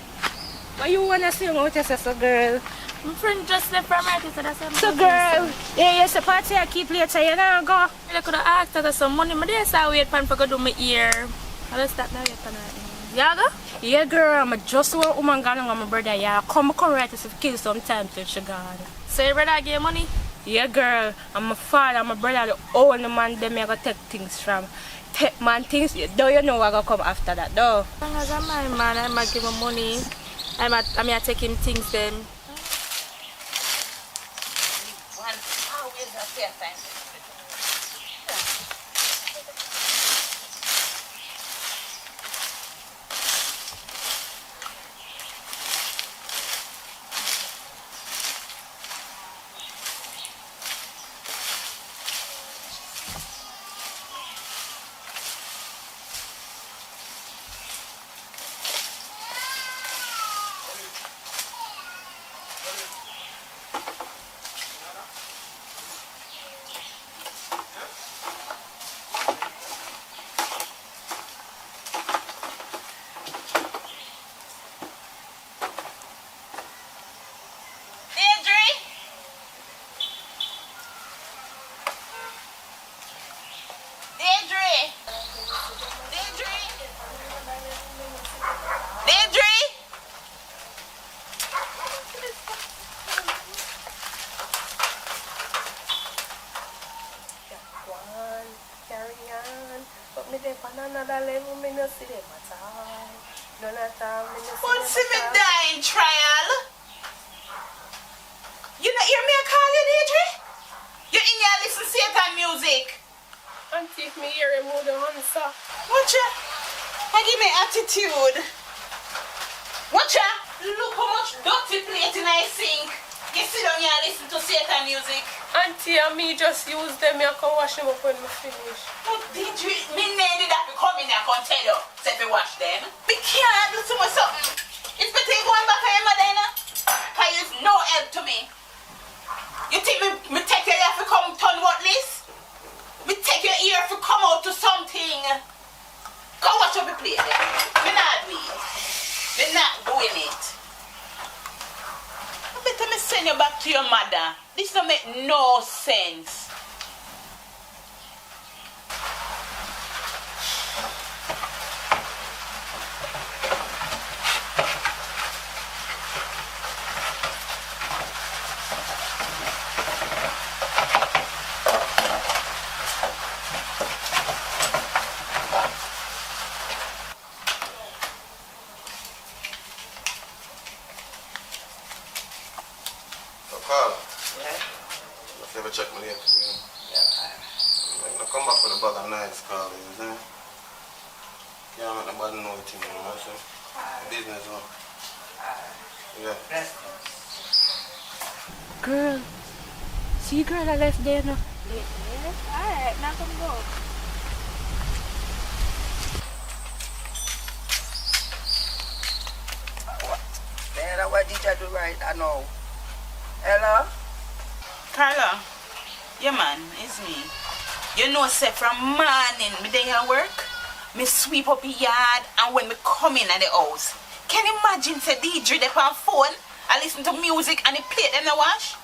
what you wanna say about your sister, girl? My friend just left from her, so that's what So girl, yeah, you're supposed to keep later, you know, go. I could have asked her for some money, but there's a wait for go do my ear. I'll stop now, wait for her. Yeah, go? Yeah, girl, I'm just one woman going with my brother, yeah. Come right to kill sometime till she gone. So your brother give you money? Yeah, girl, I'm my father, my brother, the only man them I go take things from. Take man things, though you know I go come after that, though. As long as I'm my man, I might give him money. I take him things then. What's the dying trial? not hear me call you, Deidre? You in here listen to Satan music. Auntie, if me hear him, would answer. Watch ya. I give me attitude. Watch ya. Look how much dirty plate in I sink. You sit down here and listen to Satan music. Auntie and me just use them, I can wash them up when we finish. But Deidre, me need that to come in here and tell you, say if you wash them. We can't do too much something. It's better you going back to your mother, you know? Because it's no help to me. You think me take your ear to come turn what this? Me take your ear to come out to something. Go watch up the plate then. Me not do it. Me not doing it. I better me send you back to your mother. This don't make no sense. Check my name, I'm gonna come back with a bag of nice call, you know? Can't make nobody know anything, you know? So, business, yeah. Girl, see girl I left there now. Alright, now come go. Man, what did I do right? I know. Hello? Carla? Yeah, man, it's me. You know, say from morning, me day at work, me sweep up the yard, and when me come in at the house, can you imagine, say, Deidre, they on phone, I listen to music, and they plate them the wash?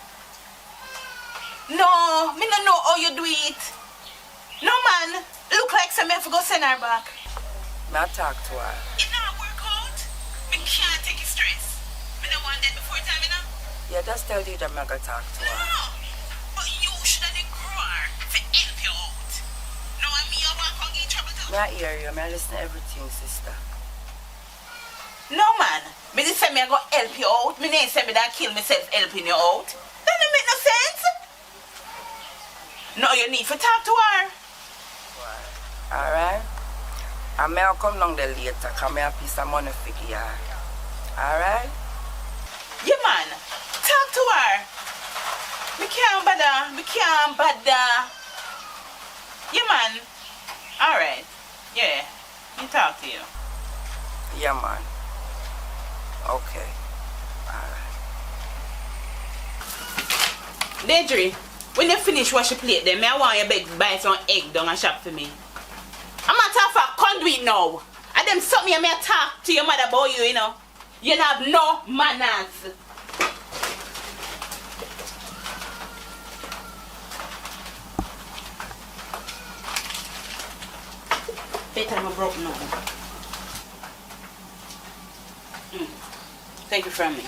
No, me don't know how you do it. No, man, look like some me have to go send her back. Now talk to her. It not work out. Me can't take it stress. Me don't want that before time, you know? Yeah, just tell Deidre I'm gonna talk to her. No. Should I grow her to help you out? No, I mean, you want to get in trouble too. I hear you. I listen to everything, sister. No, man. Me just say me I go help you out. Me didn't say me that kill myself helping you out. That don't make no sense. No, you need to talk to her. Alright. I may come down there later. Come here a piece of money for you. Alright? Yeah, man. Talk to her. Me can't bother. Yeah, man. Alright. Yeah. Me talk to you. Yeah, man. Okay. Alright. Deidre, when you finish wash your plate, then I want you to buy some egg down and shop for me. I'm not talking for conduit now. And them something you may talk to your mother about you, you know. You don't have no manners. Better I'm broke now. Take it from me.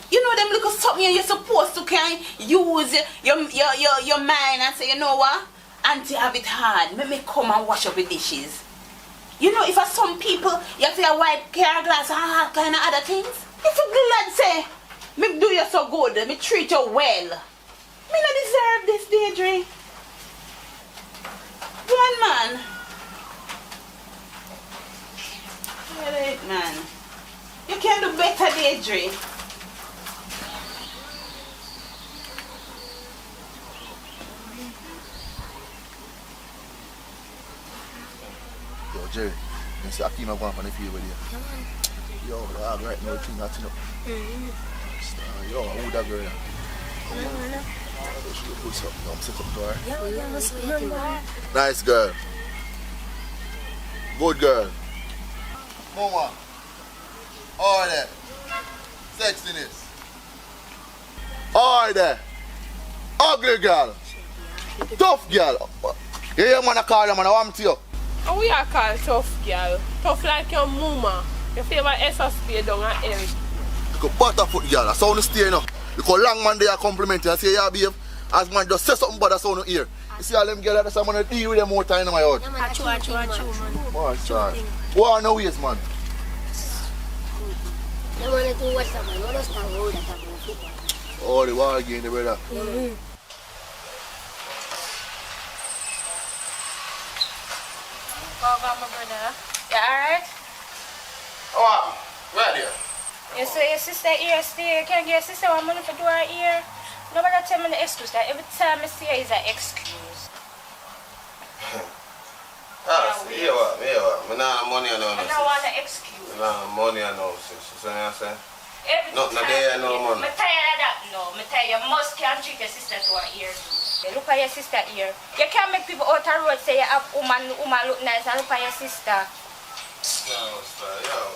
You know them little something you're supposed to can use your mind and say, you know what? Auntie have it hard. Let me come and wash up the dishes. You know, if some people you have to wipe care glass and all kind of other things. If you glad say, me do you so good, me treat you well. Me not deserve this, Deidre. One man. Alright, man. You can do better, Deidre. Yo, Jerry, you see Akeem going on the field with you. Yo, the hard right now, thing that's up. Yo, who that girl? She look good, so I'm set up to her. Nice girl. Good girl. Mama. All that. Sexiness. All that. Ugly girl. Tough girl. You hear man I call you, man, I want to you. And we are called tough girl. Tough like your mama. Your favorite SSP down at L. You go butterfoot girl, that's how you stay now. You go long man there compliment you and say, yeah, behave. As man just say something but that's how you hear. You see all them girls, that's how I'm going to deal with them more time in my house. Achoo, man. Oh, sorry. Go on no ways, man. Oh, the war again, the brother. Mm-hmm. Welcome, my brother. You alright? Oh, right there. You see your sister here still. Can I get your sister one money for do her ear? Nobody tell me the excuse. That every time I see her is an excuse. Yeah, what? I don't money I know. I don't want an excuse. I don't money I know, sis. You see what I'm saying? Every Not time there, no money. I'm tired of that. No, I'm tired. You must can't treat your sister to her ear. You look at your sister ear. You can't make people out the road say you have woman look nice and look at your sister. Yo,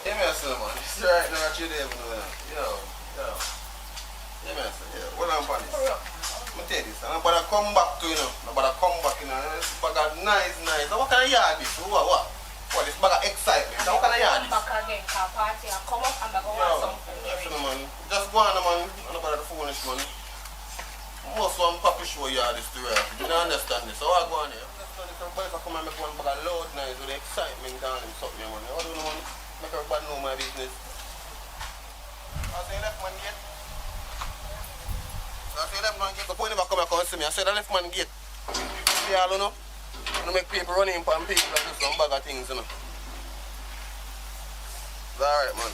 give me a silver man. This is right now that you're there, yo. Give me a silver. What I'm on this? I'm tell you this. I'm about to come back to I'm about to come back, This bag of nice. What kind of yard this? What? What, this bag of excitement? What kind of yard this? Come back again, car party, and come up and go want something. Man. Just go on, man. I'm not about to foolish, man. Most one papi show yard this to real. You don't understand this. So I go on here. If I come and make one bag of load nice with the excitement down and something, man. How do you know, man? Make everybody know my business. I say left man gate. The point if I come and come see me, I say the left man gate. See all you know? You make people run in and people and do some bag of things, you know. It's alright, man.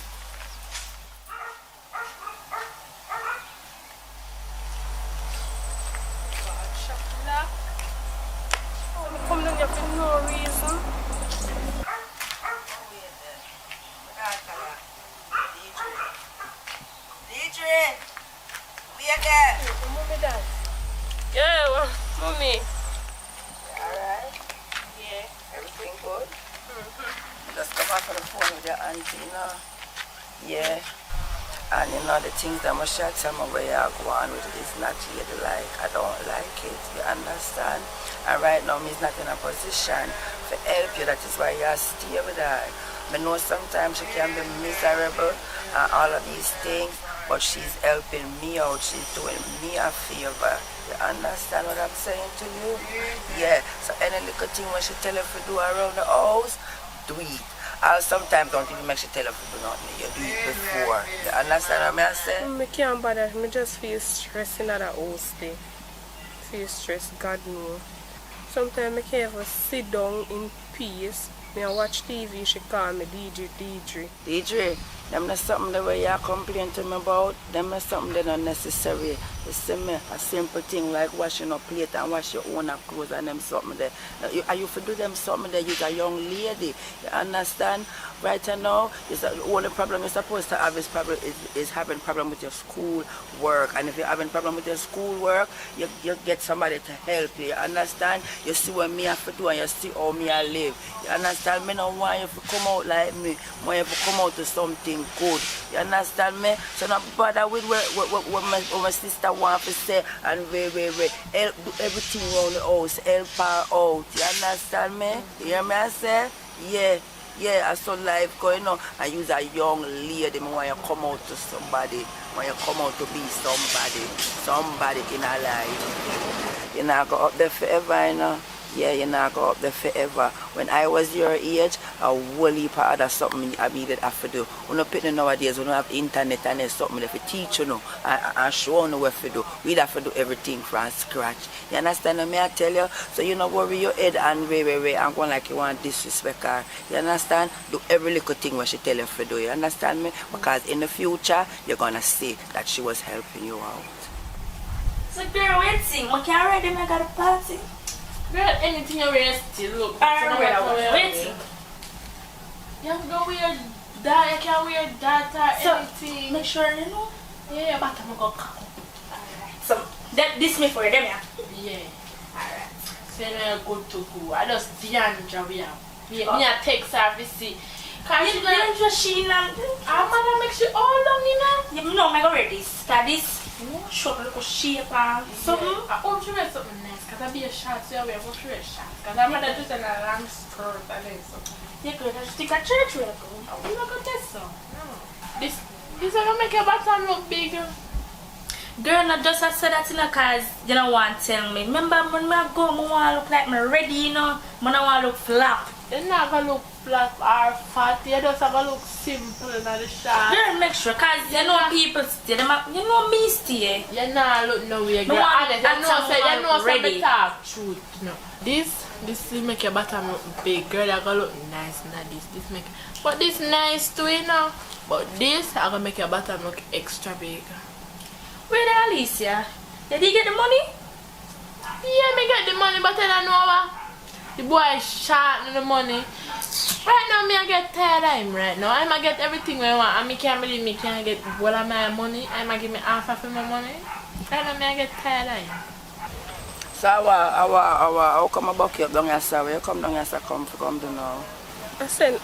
Come down here for no reason. DJ, we are there. Mommy, Dad. Yeah, Mommy. Alright? Yeah. Everything good? Just come back on the phone with your auntie, Yeah. And the things that my shot tell me where you go on with it is not really like, I don't like it, you understand? And right now, me's not in a position to help you, that is why you stay with her. I know sometimes she can be miserable and all of these things, but she's helping me out, she's doing me a favor. You understand what I'm saying to you? Yeah, so any little thing when she tell her to do around the house, do it. I sometimes don't even make she tell her to do nothing. You do it before. You understand what I'm saying? I can't bother. I just feel stressed in that house day. Feel stressed, God knows. Sometimes I can't even sit down in peace. I watch TV, she call me DJ. Them not something that you complain to me about. Them not something that unnecessary. You see me, a simple thing like washing up plate and wash your own clothes and them something there. Are you for do them something that you're a young lady? You understand? Right now, the only problem you're supposed to have is having problem with your school work. And if you're having problem with your school work, you get somebody to help you. You understand? You see what me have to do and you see how me I live. You understand? Me don't want you to come out like me. I want you to come out to something good. You understand me? So not bother with what my sister wants to say and help do everything around the house. Help her out. You understand me? You hear me I say? Yeah, I saw life going on. And you're a young lady. I want you to come out to somebody. I want you to come out to be somebody in her life. You're not going up there forever, you know. Yeah, you're not go up there forever. When I was your age, a whole heap of other something I needed have to do. We don't put nowadays, we don't have internet and there's something that we teach you know, and show you what to do. We'd have to do everything from scratch. You understand what I tell you? So you don't worry your head and I'm going like you want disrespect her. You understand? Do every little thing what she tell you to do. You understand me? Because in the future, you're going to see that she was helping you out. So girl, waiting. I can't ready, I got a party. Girl, anything you wear still look. Waiting. You have to go wear that, you can wear that or so, anything. Make sure you know. Yeah, but I'm going to cock up. Alright. So, this me for them, yeah? Yeah. Alright. So you're good to go. I just didn't job here. Me a take service. Cause you don't just she and I'm gonna make you all long, you know? You know, I'm going to wear this. Cause this short little shape and something. I hope you wear something nice. Because I be a short, so I wear a short. Because I'm gonna just a long skirt and then something. You could just stick a church with you. I'm not gonna test so. This is gonna make your bottom look big. Girl, not just I said that because you don't want to tell me. Remember when I go, I want to look like me ready, you know? I don't want to look flap. You're not gonna look flat or fat, you just gonna look simple in the shot. Girl, make sure, cause you know people stay, you know me stay. You not look no way, girl. No one, Honest, you know ready. say talk truth. No. This will make your bottom look big, girl. You're gonna look nice in this make, but this nice too, you know. But this are gonna make your bottom look extra big. Where the Alicia? Did he get the money? Yeah, me get the money, but I don't know what. The boy short on the money. Right now, me I get tired of him right now. I get everything I want. And me can't believe me can't get all of my money. I give me half of my money. Right now, me I get tired of him. So how come I buck you up down here, sir? Where you come down here, sir? Come to now.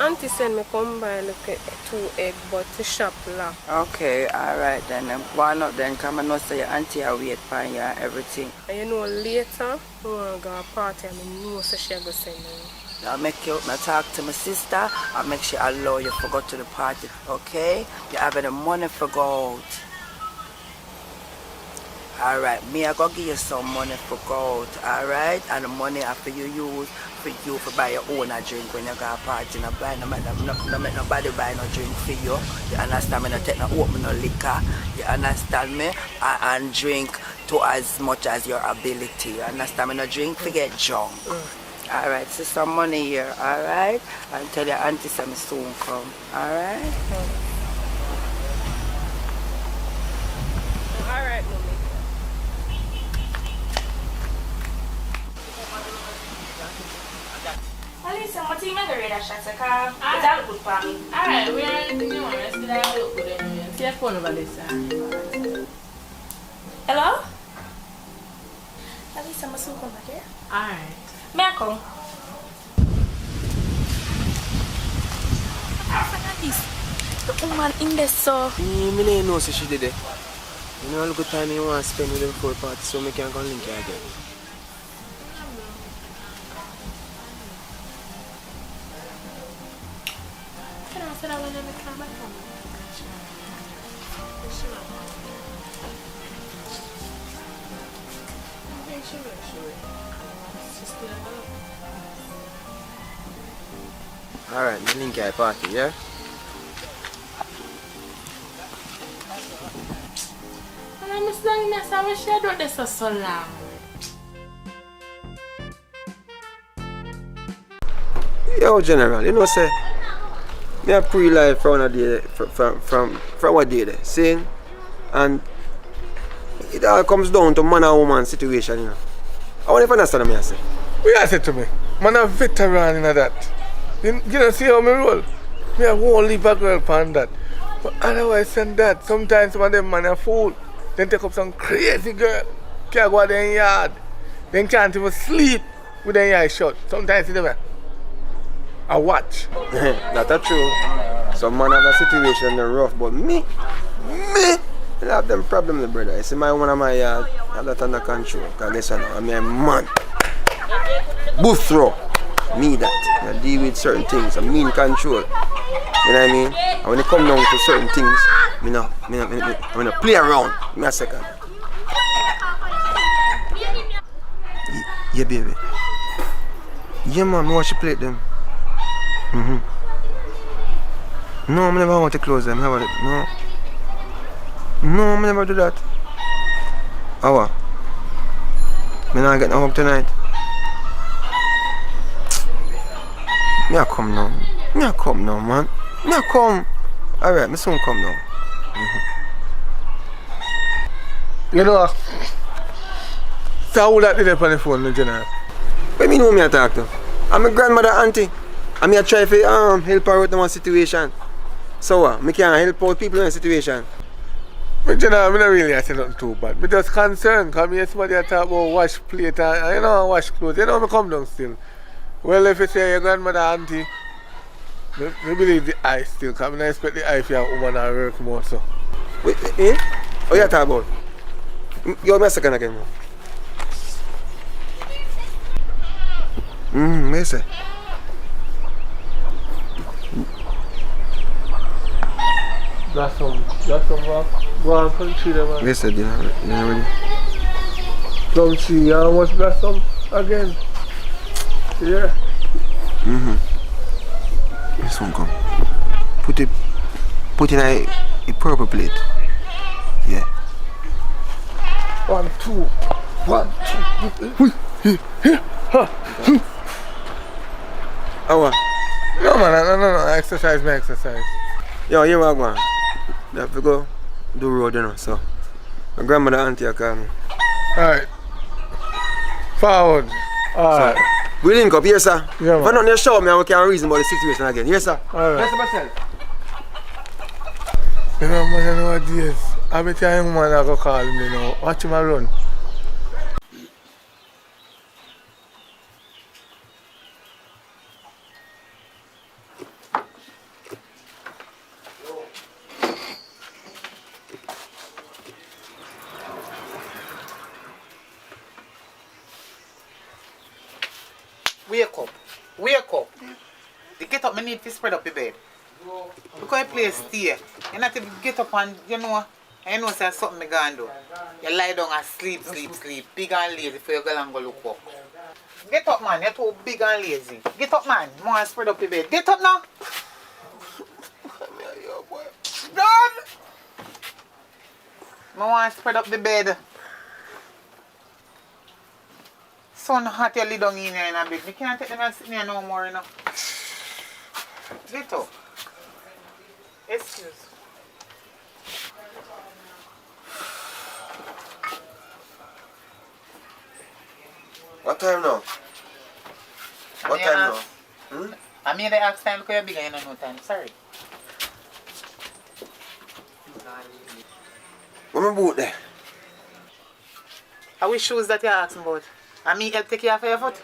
Auntie send me come buy like 2 eggs, but the shop locked. Okay, alright then. Why not then? Come and know say your auntie are wait for you and everything. And you know later, we want to go to a party and I know so she go send me. I'll make you talk to my sister. I'll make sure I allow you to go to the party, okay? You have the money for go out. Alright, me I go give you some money for go out, alright? And the money after you use for you to buy your own a drink when you go to a party. No make nobody buy no drink for you. You understand me? No take no open no liquor. You understand me? And drink to as much as your ability. You understand me? No drink to get drunk. Alright, so some money here, alright? I'll tell your auntie some soon come, alright? Alright, mommy. Alisa, what you make a red shot? It's all good for me. Alright, we are anything you want. Let's get a look good anyway. See your phone over this side. Hello? Alisa, I'm going to come back here. Alright. May I come? The woman in there, so. Me don't know so she did it. You know how good time you want to spend with them for a party, so me can go link her again. Can I say that when I come back home? Alright, me link her party, yeah? And I'm just telling you, I wish I don't do this for so long. Yo, General, you know, say, me a pre-life from a day, from what day there, seeing, and it all comes down to man and woman situation, you know. I want to understand what I say. What you say to me? Man a veteran in that. You don't see how me roll? Me a whole leave a girl on that. But otherwise than that, sometimes some of them man a fool. Then take up some crazy girl. Can't go out there in yard. Then can't even sleep with their eyes shut. Sometimes it's I watch. That's true. Some man have a situation they're rough, but me, I have them problems, brother. You see my one of my yard, I have that under control. Because listen, I'm a man. Booth throw. Me that. I deal with certain things. I'm in control. You know what I mean? And when it come down to certain things, I'm gonna play around. Give me a second. Yeah, baby. Yeah, man, I watch you play them. No, I never want to close them. How about it? No, I never do that. Oh, what? I'm not getting home tonight. Me I come now. Man. Me I come. Alright, me soon come now. You know, so who that did it on the phone, General? What me know me I talk to? I'm my grandmother auntie. And me I try to help her out in one situation. So what? Me can't help out people in a situation. But General, I'm not really say nothing too bad. I'm just concerned because me somebody talk about wash plate and you know wash clothes. You know me come down still. Well, if you say your grandmother auntie, I believe the eye still, because I expect the eye for your woman to work more so. Wait, eh? What you talking about? Give me a second again, man. What you say? That's some go on country there, man. What you said, you know ready? Some see, you almost got some again. Yeah. This one come. Put it in a purple plate. Yeah. 1, 2. 1, 2. Here. How? No man, no. Exercise, my exercise. Yo, here we go. We have to go do road, you know. So, my grandmother auntie are coming. Alright. Forward. Alright. So, we link up, yes sir. Yeah, if I don't show me, I can reason about the situation again. Yes sir. Alright. Yes sir, myself. You know, man, nowadays, I bet you a young man I go call me now. Watch him run. Wake up. The get up, me need to spread up the bed. Because you play stay. You not to get up and, you know say something me gonna do. You lie down and sleep. Big and lazy before you go and go look up. Get up, man. You're too big and lazy. Get up, man. More spread up the bed. Get up now. Done. I want to spread up the bed. Sun hot, you lay down in here in a bed. I can't take them and sit here no more, you know. Get up. Excuse. What time now? What time now? I made the ask time because you're bigger, you don't know time. Sorry. Where my boot there? How which shoes that you're asking about? I mean, help take care of your foot?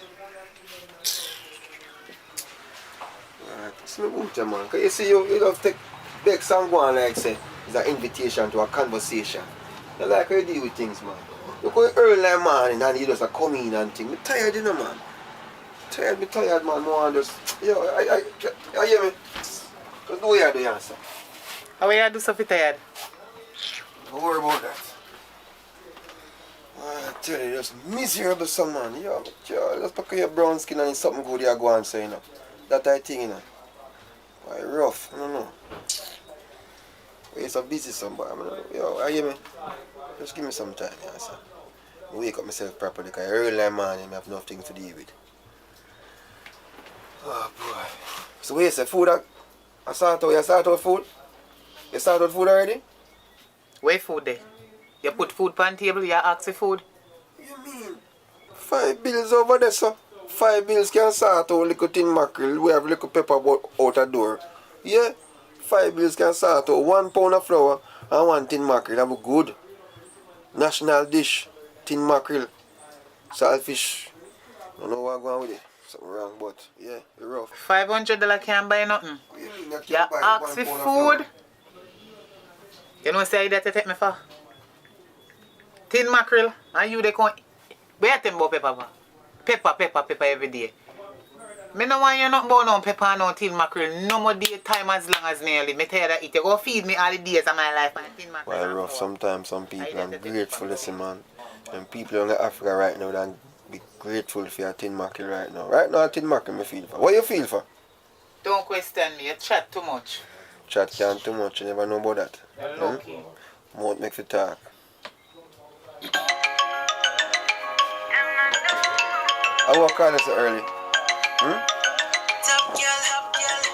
It's my boot there, man. Because you see, you love take big song go on like say, it's an invitation to a conversation. You like how you deal with things, man. You go early like morning and you just come in and things. I'm tired, you know, man. Me tired, man. I just, yo, I hear me. Just do what you do, you answer. How you do something tired? Don't worry about that. I tell you, just miserable some man. Yo, just because your brown skin and it's something good you go and say, you know. That I think, you know. Why rough, I don't know. You're so busy somebody. I mean, yo, I hear me. Just give me some time, yeah, sir. I wake up myself properly because early in the morning I have nothing to deal with. Oh boy. So wait, say food I start out food? You start out food already? Where food there? You put food on the table, you ask for food? You mean? 5 bills over there, sir. 5 bills can start out little tin mackerel. We have little pepper out the door. Yeah? 5 bills can start out 1 pound of flour and 1 tin mackerel. That be good. National dish, tin mackerel, saltfish. I don't know what I'm going with it. Something wrong, but yeah, it's rough. $500 can't buy nothing. You ask for food. You know say that you take me for? Tin mackerel, and you they come. Where you think about pepper every day. Me no want you nothing about no pepper and no tin mackerel. No more day time as long as nearly. Me tell you that it. You go feed me all the days of my life and tin mackerel. Well, rough. Sometimes some people I'm grateful, listen, man. And people in Africa right now, they be grateful for your tin mackerel right now. Right now, tin mackerel me feel for. What you feel for? Don't question me. You chat too much. Chat can't too much. You never know about that. You're lucky. Mouth make you talk. I walk on this early.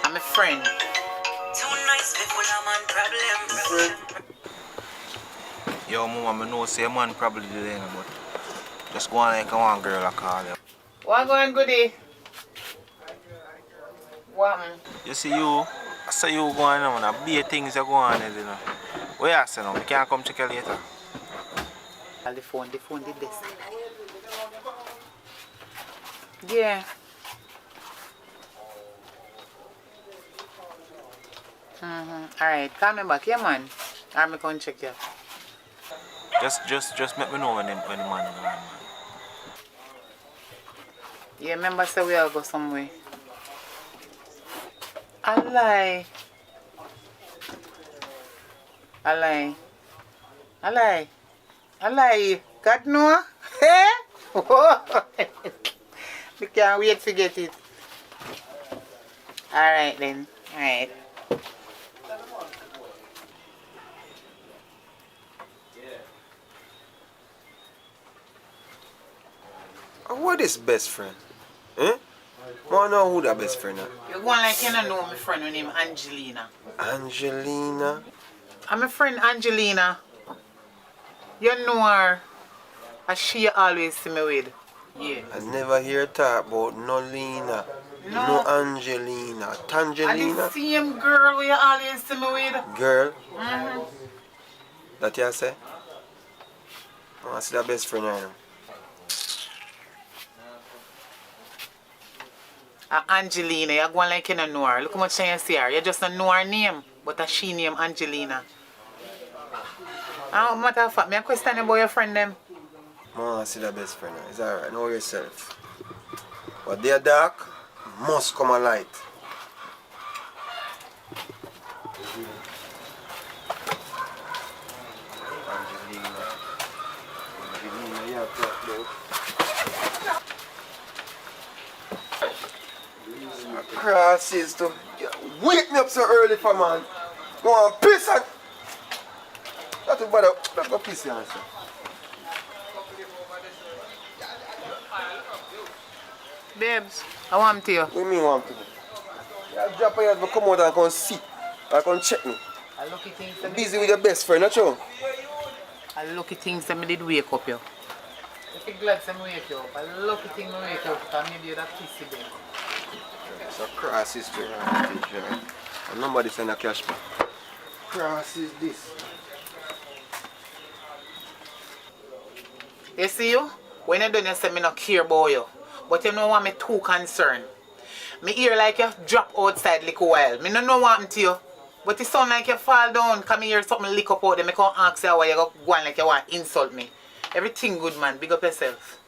I'm a friend. Yo, mama, I know say a man probably there, but just go on like one girl I call you. What going goodie? What? You see you, I say you going on, and be things you go on, you know. Where you say now? We can't come check you later. The phone the best. Yeah. Alright, call me back, yeah man. I'm going to check you. Just let me know when the man is going, man. Yeah, remember say we all go somewhere. I lie. God no? We can't wait to get it. Alright then. Alright. What is best friend? Eh? I want to know who that best friend is. You go on like you don't know my friend named Angelina. Angelina? I'm my friend Angelina. You know her. As she always see me with. Yeah. I never hear talk about no Lena. No Angelina. And Tangelina? the same girl where you always see me with. Girl? Mm-hmm. That you say? I see that best friend right now. Angelina, you're going like you don't know her. Look how much you see her. You just don't know her name, but she name Angelina. Matter of fact, I question about your friend them. I see that best friend now. It's alright, know yourself. But they're dark, must come a light. Angelina, you have talk about. Crosses to wake me up so early for man. Go on piss and that's about it. Let's go piss here. Babes, I want to you. What do you mean want to? You drop your head, come out and come sit. Or come check me. I lucky things You're busy with your best friend, not you? I lucky things that I did wake up you. If you're glad that I wake you up, I lucky thing I wake you up because maybe you're that pissy bed. It's a cross history. And nobody send a cash back. Cross is this. You see you? When you done you say me not care about you. But you know what me too concerned. Me hear like you drop outside like a while. Me no know what happened to you. But it sound like you fall down. Come hear something lick up out there. Me can't ask you why you go on like you want to insult me. Everything good man. Big up yourself.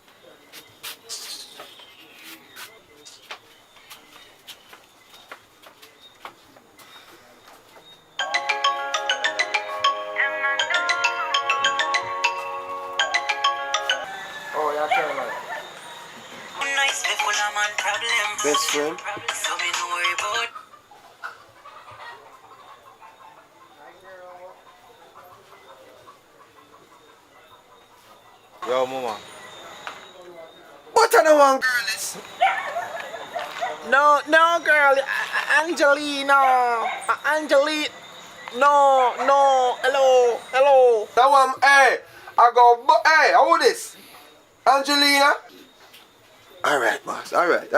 Best friend? Yo, mama. What I don't want, girl is? No, girl. Angelina. Angelina. No. Hello. That one, hey. I go, hey, how this? Angelina? Alright, boss. Alright.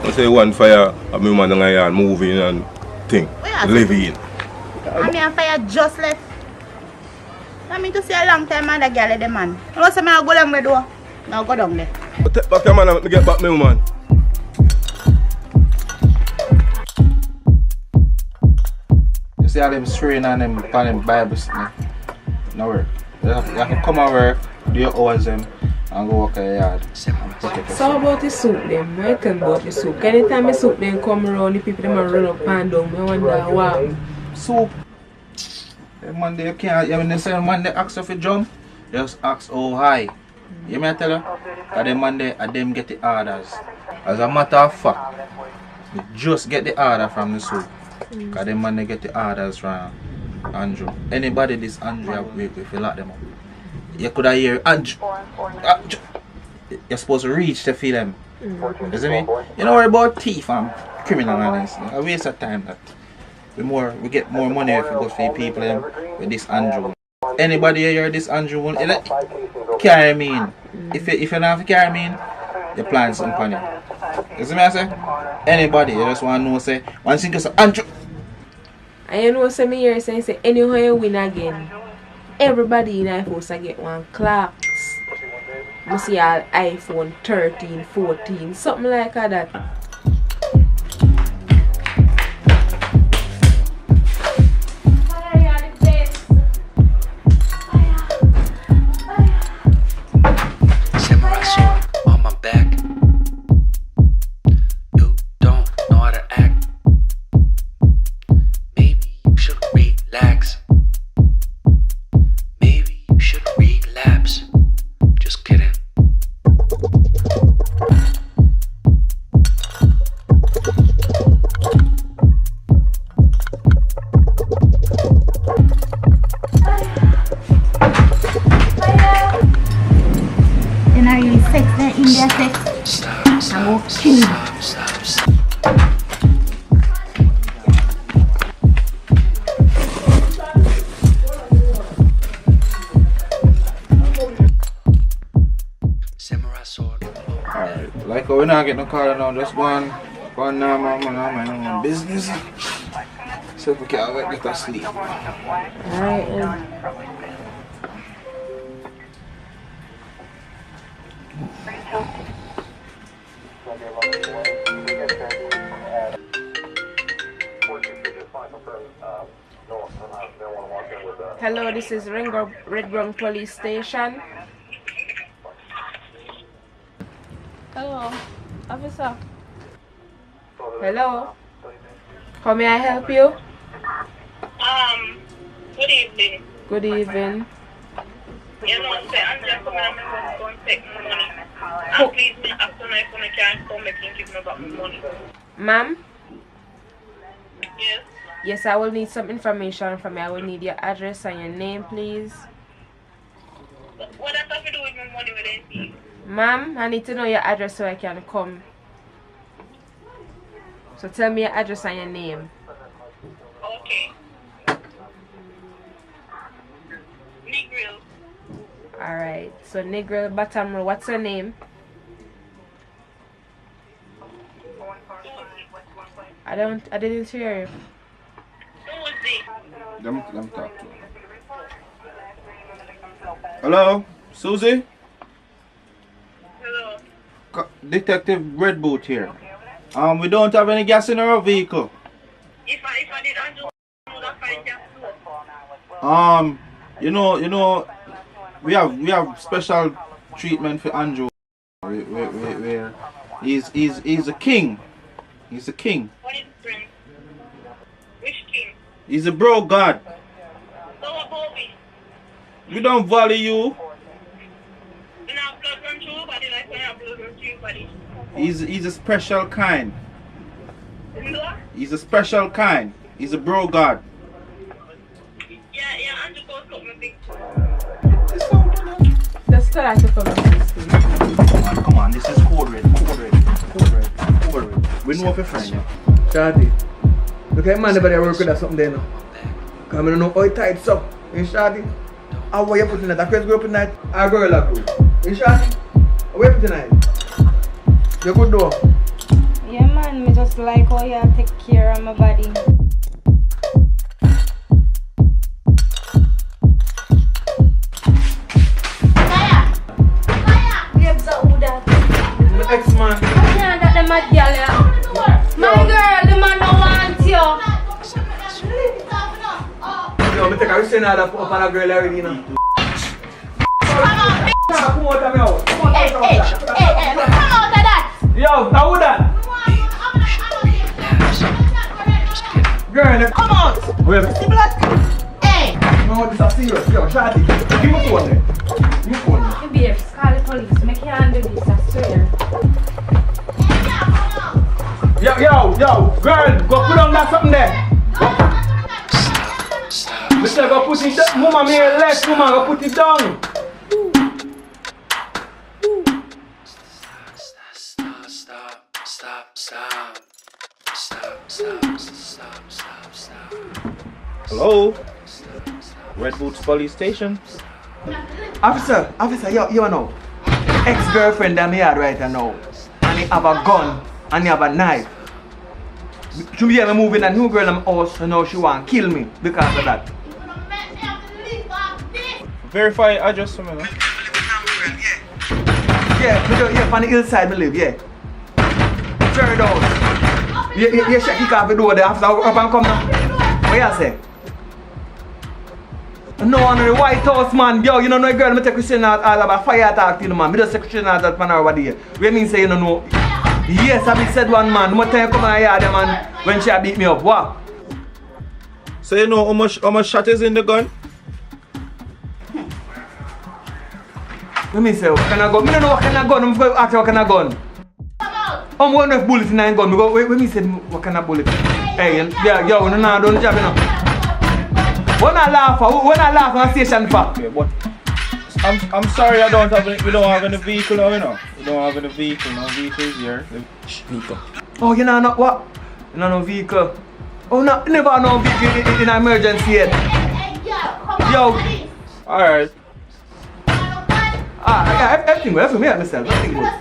I say one fire, I mean man and I moving and thing, living. I mean, a fire just left. I mean to see a long time man, the girl the man. I know say I go down the door. Now go down there. But take back your man and let me get back me woman. You see all them strain and them Bible stuff. No work. You have to come and work, do your hours them, and go work at your yard. So about the soup then, I tell about the soup. Anytime the soup then come around, the people them run up and down. I wonder why. Soup. The man they can't, when they say man they ask you for jump, just ask how high. You may tell you? Because the man they, them get the orders. As a matter of fact, you just get the order from the soup. Because the man they get the orders from Andrew. Anybody this Andrew, if you lock them up. You could have hear Andrew. You're supposed to reach to feel them. You see me? You know about thief and criminal and this. A waste of time that. We get more money if we go for people with this Andrew. Anybody hear this Andrew one? Carry me in. If you don't have to carry me in, you plan something on it. You see me I say? Anybody, you just want to know say, one thing is Andrew. And you know say me here say anyhow you win again. Everybody in iPhone to get one clocks. I see all iPhone 13, 14, something like that. On my back. You don't know how to act. Maybe you should relax. sex and India sex. I'm going to kill him. Alright, like we're not getting no call now, just go on now, man, business. So if we can't wait, let us sleep. Alright, Hello, this is Redgrove Police Station. Hello, officer. Hello. How may I help you? Good evening. Good evening. You know, say, I'm just coming and I'm going to take my money. And please, me after my phone, I can't come back and give me back my money. Ma'am? Yes. Yes, I will need some information from you. I will need your address and your name, please. What does that have to do with my money with anything? Ma'am, I need to know your address so I can come. So tell me your address and your name. Okay. Negril. Alright, so Negril Bottom Row, what's your name? I didn't hear you. Let me talk to her. Hello, Susie? Hello. Detective Red Boot here. We don't have any gas in our vehicle. If I did Andrew, I would have find gas too. You know, we have special treatment for Andrew. Where he's a king. He's a king. What is the friend? Which king? He's a bro god. So about me? We don't value you. You know, blood run through your body like when I have blood run through your body. He's a special kind. What? He's a special kind. He's a bro god. Yeah, Andrew goes cut my big. Just tell her to come and Come on, this is code red. We know if you're friend, yeah. Shawty, look at man, everybody work with us something there now. Because I don't know how it tight so. You Shawty? How are you putting that? A crazy girl putting that? A girl up. You Shawty? How are you putting that? You good though? Yeah man, me just like how you take care of my body. Ex-man. I can't that the mad girl, yeah. My girl, the man don't want you. Yo, me take a restraint order up on a girl already, you know. Come out of me out. Hey, come out of that. Yo, now who that? Girl, come out. Wait. Hey. No, this is serious. Yo, Shawty, give me phone there. Give me phone there. You better call the police. Make you handle this, I swear. Yo, girl, go put on that something there. Mister, go put it down. Mama, me left, mama, go put it down. Hello? Red Boots Police Station. Officer, you know. Ex-girlfriend that me had right now. And he have a gun and he have a knife. She be me moving a new girl in my house and now she want to kill me because of that. Verify address for me, no? Yeah, on the hillside me live, yeah. Third house. Yeah, she kick off the door there after up and come now. What you say? No, I'm in the White House, man. Yo, you know no girl, me take Christian out all about fire attack till man. Me just take Christian out that man over there. What mean say you don't know? Yes, I be said one man. What time come and yard man when she beat me up? What? So you know how much shot is in the gun? Let me say, what kind of gun? I don't know what kind of gun. I'm going to ask you what kind of gun. I'm going to have bullets in that gun. Let me say, what kind of bullet? Hey, yo, don't job, you know. When I laugh on station for? Okay, but I'm sorry I don't have we don't have any vehicle now, you know. We don't have any vehicle, no vehicles here. Vehicle. Oh, you know not what? You know no vehicle. Oh no, never no vehicle in an emergency yet. Yo. Alright. Yeah, everything good, everything myself, everything good.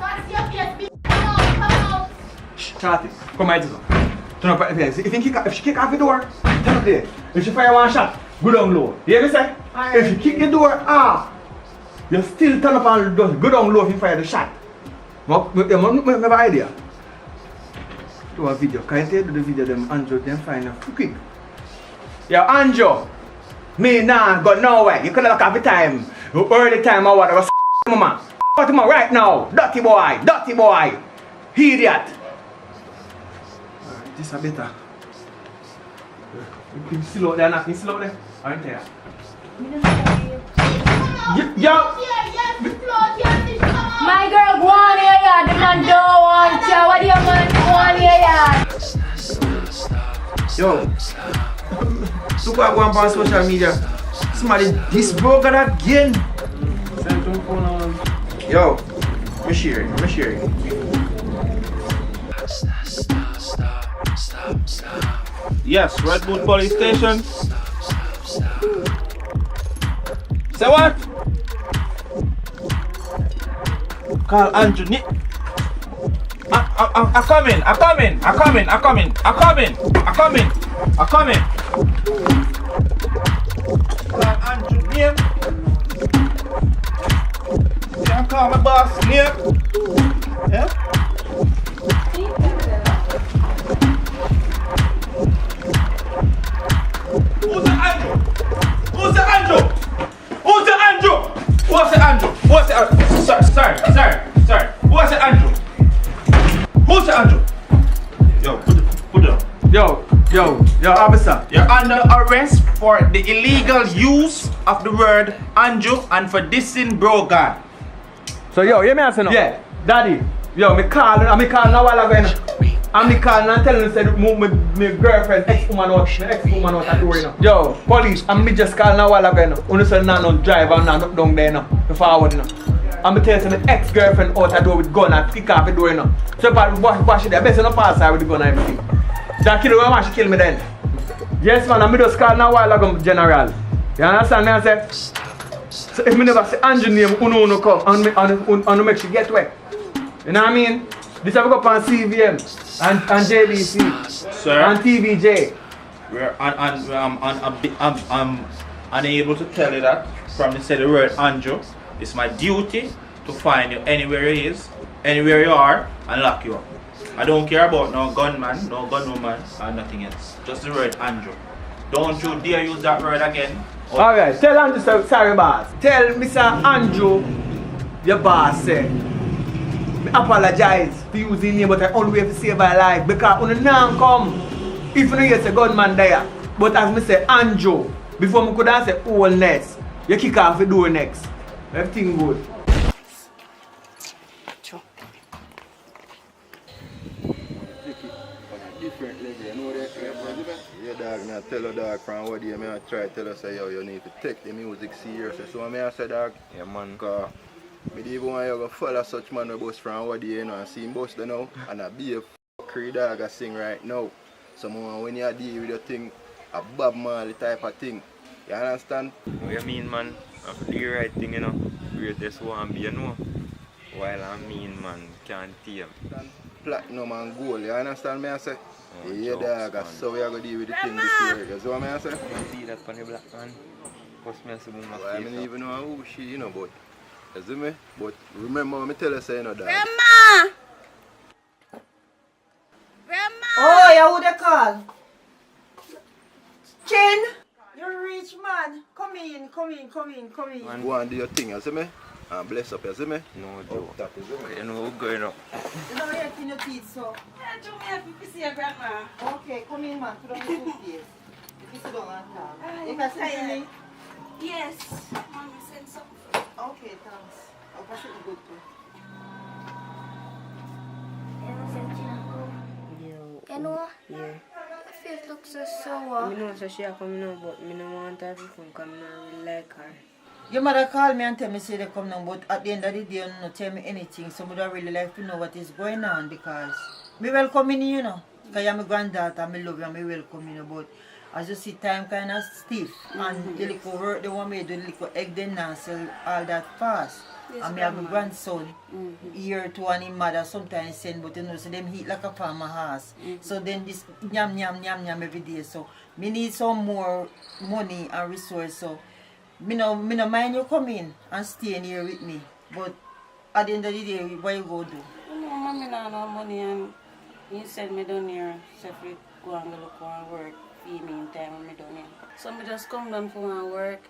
Charlie, come here, turn up if she kick off the door, turn up there. If she fire one shot, go down low. You hear me say? If she kick the door, you still turn up and just go down low if you fire the shot. I have an idea. Do a video. Can you do the video them Andrew them find you quick? Yo, Andrew, me nah go nowhere. You could look every time. You early time or whatever. Mama. What him right now? Dirty boy, dirty boy. Idiot. This is better. You can slow there, nothing slow there. Aren't you? Yo! My girl, go on here, yeah. The man don't want you. What do you want? Go on here, yeah. Yo! Look what I go on social media. Somebody this broker again. Yo! I'm sharing. Yes, Redwood Police Station. Say what? Call Andrew. I'm coming. Call Andrew name. You can call my boss name. Yeah? Who's the Andrew? What's the Andrew? Sorry. What's the Andrew? Who's the Andrew? Yo, put it on. Yo, officer. You're under arrest for the illegal use of the word Andrew and for dissing Brogan. So yo, you me answer now? Yeah, daddy. Yo, me calling a while ago. And me calling and telling them say my girlfriend ex-woman out at door, you know. Yo, police, and me just calling a while ago, you know. Only say no driver and not down there, you know. The forward, you know. And me tell my ex-girlfriend out at door with gun and pick off the door, you know. So if I wash it there, best not pass her with the gun and everything. That kid when she kill me then. Yes man, and me just calling a while ago, general. You understand me? I say, so if me never say Andrew name, uno come and make she get wet. You know what I mean? This have go up on CVM and JBC, sir, and TVJ. I'm unable to tell you that from the said word Andrew. It's my duty to find you anywhere he is, anywhere you are, and lock you up. I don't care about no gunman, no gunwoman, or nothing else. Just the word Andrew. Don't you dare use that word again. Alright, tell Andrew, sorry boss. Tell Mr. Andrew, your boss said, I apologize for using name, but I only have to save my life because when now come, if you know you're a gunman there, but as me say Andrew, before me could have say all next, you kick off the door next. Everything good. Yeah, dog, me I tell a dog from what day, me I try to tell us say, yo, you need to take the music seriously. So me I say, dog, yeah man, cause me don't even want you to follow such man who bust from what day, you know, and see him bust now, and a be a f***ry dog I sing right now. So when you deal with your thing, a Bob Marley type of thing, you understand? What you mean, man? I have to do the right thing, you know. Greatest one be, you know. While I mean, man, can't tame. Platinum and gold, you understand me I say? Oh, yeah, dog, that's so we are going to deal with the thing this year. You see what I say? You see that funny black man? What's me say about my I don't even know who she, you know, but you see me? But remember what I tell you, say, you know, dog. Grandma! Oh, yeah, who they call? Chin? You rich man. Come in. Go and do your thing, you see me? And bless up, you see me? No, Joe. Oh, that is it. You know what's going on? You know you're in your teeth, so. Yeah, Joe, me happy to see your grandma. Okay, come in, man. Put on your toothpaste. If you sit down and talk. You can see me? Yes. Mommy sent something. Okay, thanks. I'll pass it good too. You know? Yeah. Your face looks so sour. I know so she come now, but I don't want her to come because I don't really like her. Your mother called me and tell me say they come now, but at the end of the day, you don't tell me anything. So I would really like to know what is going on because me welcome you, you know. Because you're my granddaughter, I love you and I welcome you, but as you see, time kind of stiff. And the little work they want me to do, the little egg then now sell all that fast. Yes, and I have my grandson here to and his mother sometimes send, but you know, so them eat like a farmer house. So then this yam every day. So me need some more money and resource. So me no mind you come in and staying here with me. But at the end of the day, what you go do? No, mommy no money and you send me down here so if we go and look and work for me in time when me down here. So me just come down for my work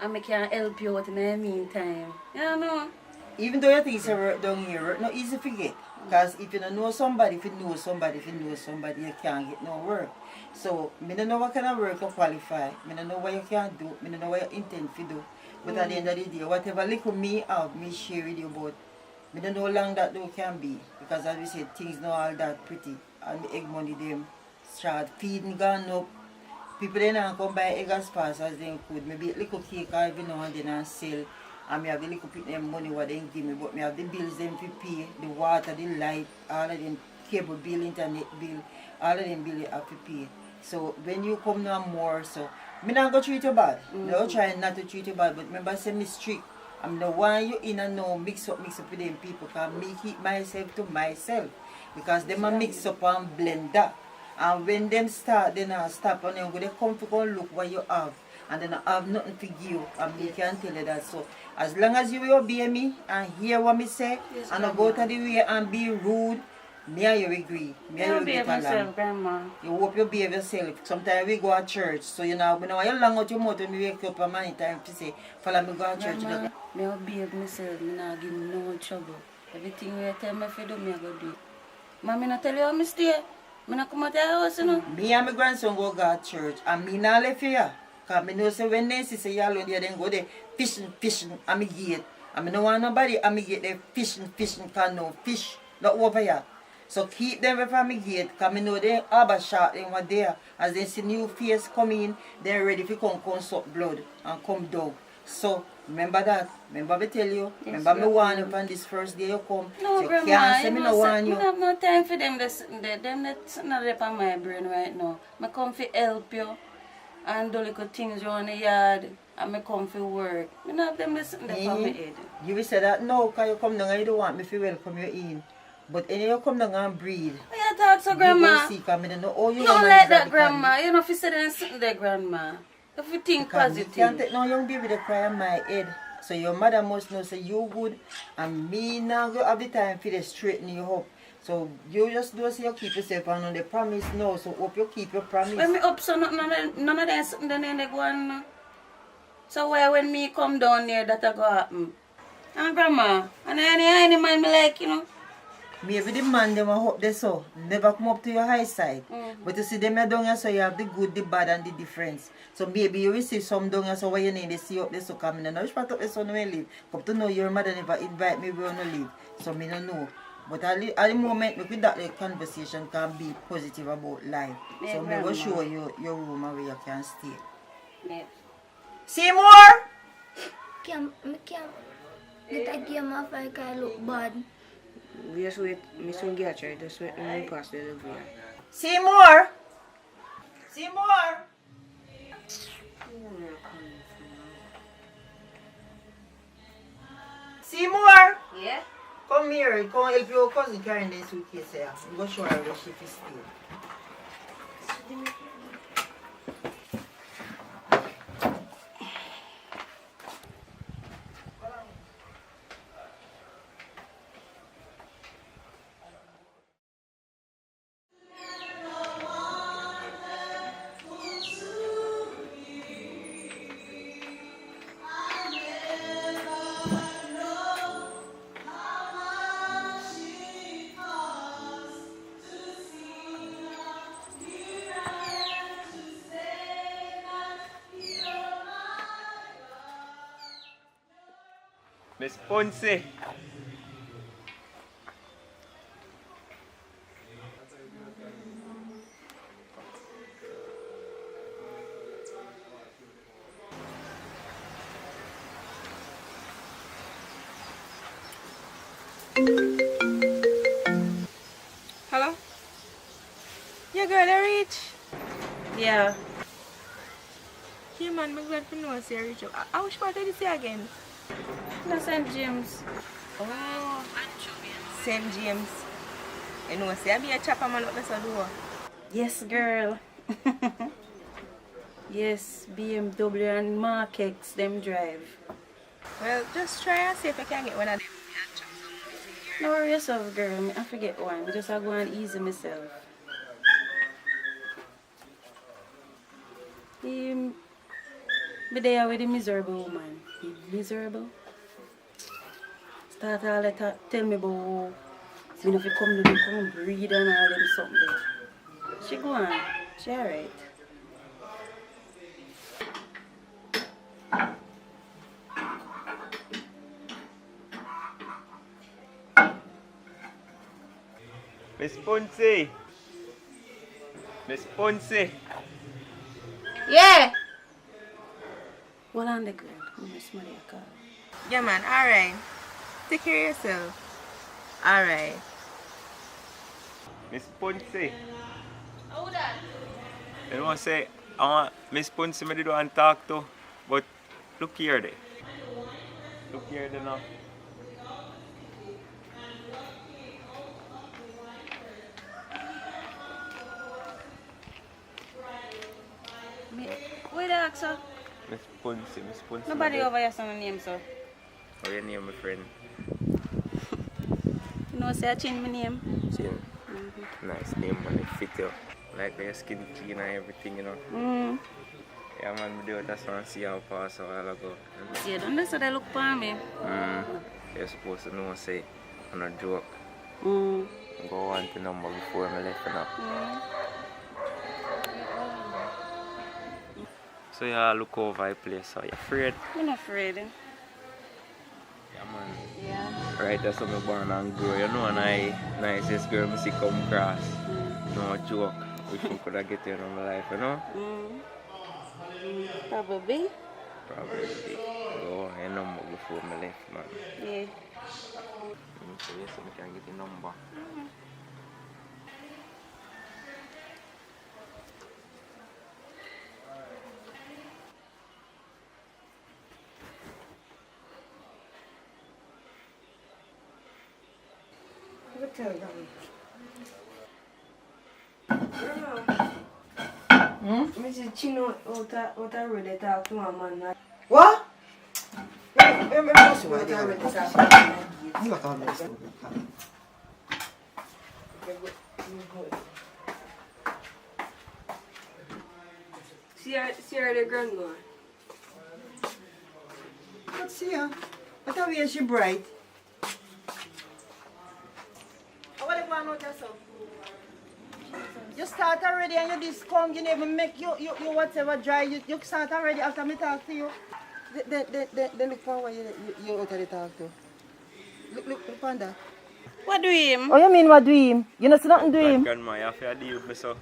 and I can help you out in the meantime. You know? Even though you think it's a work down here, work not easy to get. Because if you don't know somebody, if you know somebody, you can't get no work. So, I don't know what kind of work you qualify. I don't know what you can do. I don't know what you intend to do. But at the end of the day, whatever little me have, me share with you about. I don't know how long that though can be. Because as we said, things not all that pretty. And the egg money, them start feeding gone up. People then come buy egg as fast as they could. Maybe a little cake every now and then and sell. And I have the little bit them money what they give me, but I have the bills them to pay, the water, the light, all of them cable bill, internet bill, all of them bill you have to pay. So when you come now more, so I'm not going to treat you bad. No trying not to treat you bad, but remember I say me strict. I'm the one you in and now mix up with them people, because me keep myself to myself. Because them a mix up and blend that. And when them start, then I stop and then they come to go look what you have. And then I have nothing to give, and me can tell you that. So as long as you will obey me and hear what me say, yes, and I go to the way and be rude, me and you agree. Me and you get along. Grandma. You hope you behave yourself. Sometimes we go to church, so you know, when you long out your mouth when we wake up and many time to say, follow me go to church. Grandma, me will behave myself, me not give me no trouble. Everything you tell me to do, me I go do it. Mommy not tell you how me stay. Me not come out of the house, you know. Me and my grandson go to church, and me not left here. Because I know say when they say you alone there, then go there fishing, and me gate. And I don't want nobody, and me get there fishing, because no fish, not over here. So keep them away from me gate, because I know they have a shot, they were there. As they see new face come in, they're ready to come suck blood and come down. So remember that. Remember me tell you. Yes, remember me warn you from this first day you come. No, so Grandma, can't say me no warn you. I have no time for them. Them that's not up on my brain right now. I come to help you. And do little things around the yard, and I come for work. I don't have them listen to my head. You will say that no, because you come down and you don't want me to welcome you in. But anyway, you come down and breathe. I talk to Grandma. You don't know how you don't like that, Grandma. You know if you say there's something there, Grandma. If you think because positive. You can't take no young baby to cry on my head. So your mother must know say you good, and me now go have the time for to straighten you up. So you just do so you keep yourself on the promise now, so hope you keep your promise. When me up so none of them something then they go on. So why when me come down there that go happen? And Grandma, and any man me like, you know. Maybe the man them hope they so never come up to your high side. But you see them down here so you have the good, the bad and the difference. So maybe you will see some down here so what you need to see up there so come in. Now which part of the son will live? Come to know your mother never invite me we wanna live. So me don't know. But at the moment, with that the conversation can be positive about life. Yeah, so I will show you your room where you can stay. Yeah. Seymour! Can't get a game off like I look bad. Just wait, me soon get you. Just wait when we pass the delivery. Seymour! Seymour! Seymour! Yeah? Come here, come help your cousin carrying the suitcase here. I'm going to show her where she is still. Miss Ponce. Yeah. Yeah, man, I'm glad to know I see you reach up. I wish part did you see again? No, St. James. Oh, St. James. You know, see, I be a chopper man up the door. Yes, girl. Yes, BMW and Mark X, them drive. Well, just try and see if I can get one of them. No worry yourself, girl. I forget one. I just go and easy myself. Be there with the miserable woman. He miserable. Start all that tell me about me if you come to come breed and all them something. She go on. She alright. Miss Ponce. Miss Ponce. Yeah. Hold on the girl. Miss Maria call. Yeah, man. All right. Take care of yourself. All right. Miss Ponce. How that? You know what I say? I want Miss Ponce me do and talk to, but look here there. Look here there now. Where the actor? Miss Ponce. Nobody over here saying name, sir. How your name, my friend? You know, say I change my name. Chin. Nice name, man. It fit you. Like your skin clean and everything, you know. Yeah, man, we do it. That's why I see how pass a while ago. Yeah, don't they say they look for me? You're supposed to know, say, I'm not joke. Go on to number before I left it up. So you all look over the place, are you afraid? I'm not afraid. Yeah, man. Yeah. Right, that's how I'm born and grow. You know, and I nicest girl I see come across. No joke. Wish we could have get you in my life, you know? Probably. Probably. Go on, your number before I left, man. Yeah. So yes, I can get your number. Tell them. Mrs. Chino, what I really talk to my man. What? See her the grandma. Let's see her. I thought we she bright. You start already and you just come, you never make you whatever dry, you start already after me talk to you. Then look for what you out of the talk to. Look on that. What do him? Oh, you mean what do him? You know, see nothing do him? Grandma, you have to deal with me, so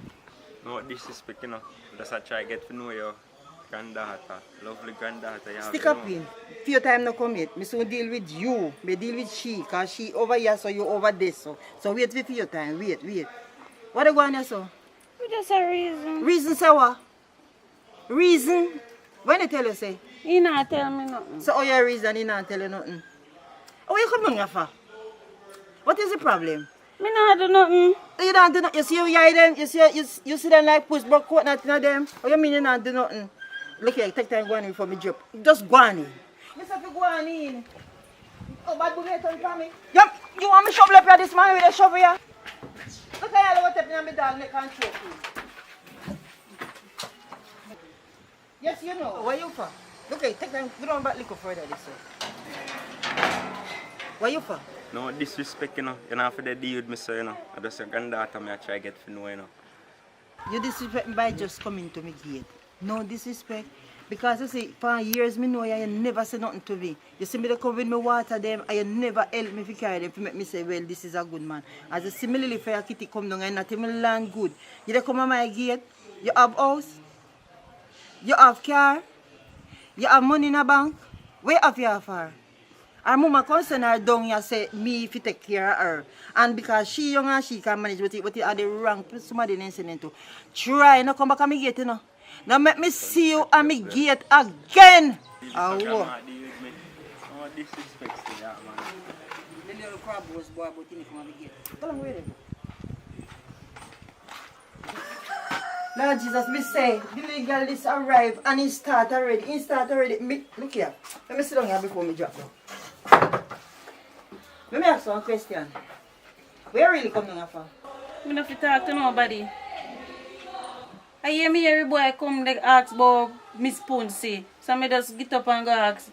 no disrespect, you know. Just I try to get to know your granddaughter, lovely granddaughter. You Stick up in. Few time no come yet. Me soon deal with you. Me deal with she, cause she over here, so you over there, so wait for your time. Wait. What are you going on, so? We just a reason. Reason, say what? Reason? When you tell you, say? He not tell me nothing. So, your reason, he not tell you nothing? Oh, you come here for? What is the problem? Me not do nothing. You don't do nothing? You see you hear them? You see them like push back coat, nothing of them? Oh, you mean you not do nothing? Look here, take time go on in for me job. Just go on in. Mister, go on in. Oh, bad boy, turn for me. You want me shovel up here this man with a shovel here? Look at you, what's happening on my dog neck and choke you. Yes, you know. Where you for? Look here, take time, go down back little further this way. Where you for? No disrespect, you know. You don't have to deal with me, so, you know. I just your granddaughter, I try to get to know, you know. You disrespect me by just coming to me gate. No disrespect. Because you see, for years me know you never say nothing to me. You see me they come with me water them and you never help me to carry them to make me say, well, this is a good man. As a similarly for your kitty come down and not even land good. You they come on my gate, you have house, you have car, you have money in a bank. Where have you for? Her mama concern her down here say me if you take care of her. And because she young and she can manage with it are the wrong somebody listening to. Try no come back and me gate, you know. Now make me see you and me gate again. Oh. Disrespect that, man. The little crab was boy about him come and me gate. Tell him where they go. Lord Jesus, me say, the legal list arrive and it start already. It start already. Me, look here. Let me sit down here before me drop down. Let me ask you one question. Where really come down from? I don't have to talk to nobody. I hear me every boy come like ask about Miss Punsi. So I just get up and go ask.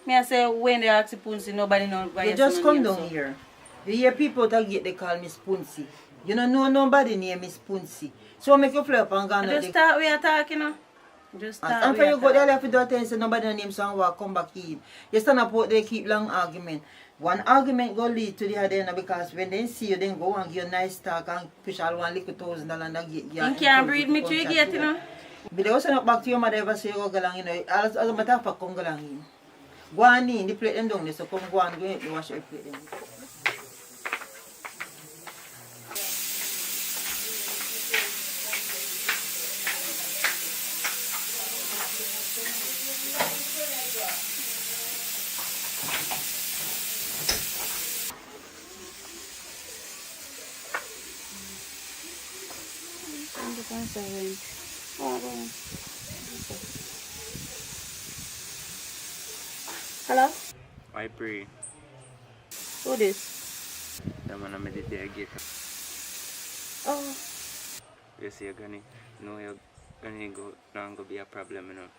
Me I say when they ask Punsi, nobody knows why. You just come down here. You hear people that get they call Miss Punsi. You don't know nobody named Miss Punsi. So make you play up and go. Just start we are talking, you know. Just start. And for you go there left the door and say nobody name so and walk come back in. You stand up out there keep long argument. One argument go lead to the other end because when they see you then go and give you nice talk and push all $1,000 and get you. You can't breathe me through you get, you know. But they also not back to your mother ever say you go along, you know. As a matter of fact, come go along in. Go on in, the plate them down there, so come go and go in, wash your plate them. Hello? I pray. Who this? The man I meditate get. Oh. You see you're gonna go not gonna be a problem, you know.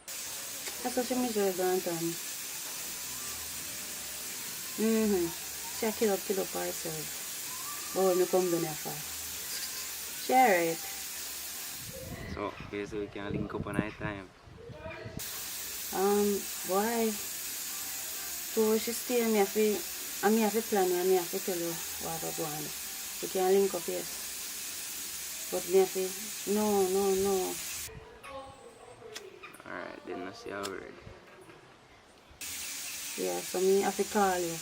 That's what she means you're going to me. She a kill up herself. But when you come down here fast. She alright. So basically we can link up on night time. Boy. So she stay and me have to plan and me have to tell you what I go on. We can link up, yes. But me have to no. Alright, then I see how we're ready. Yeah, so me have to call you.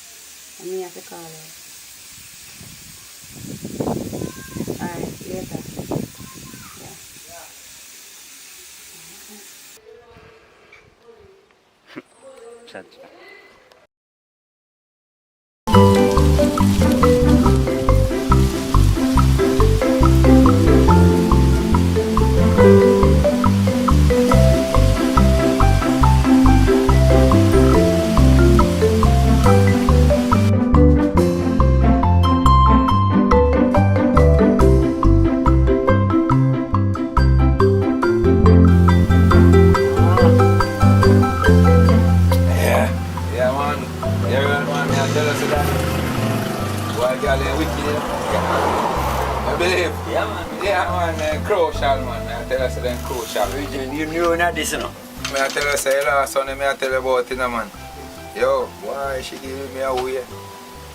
And me have to call you. Alright, later. Chat. You knew not this, you know. Me I tell you, say last Sunday, me I tell you about it, man. Yo, why she give me away?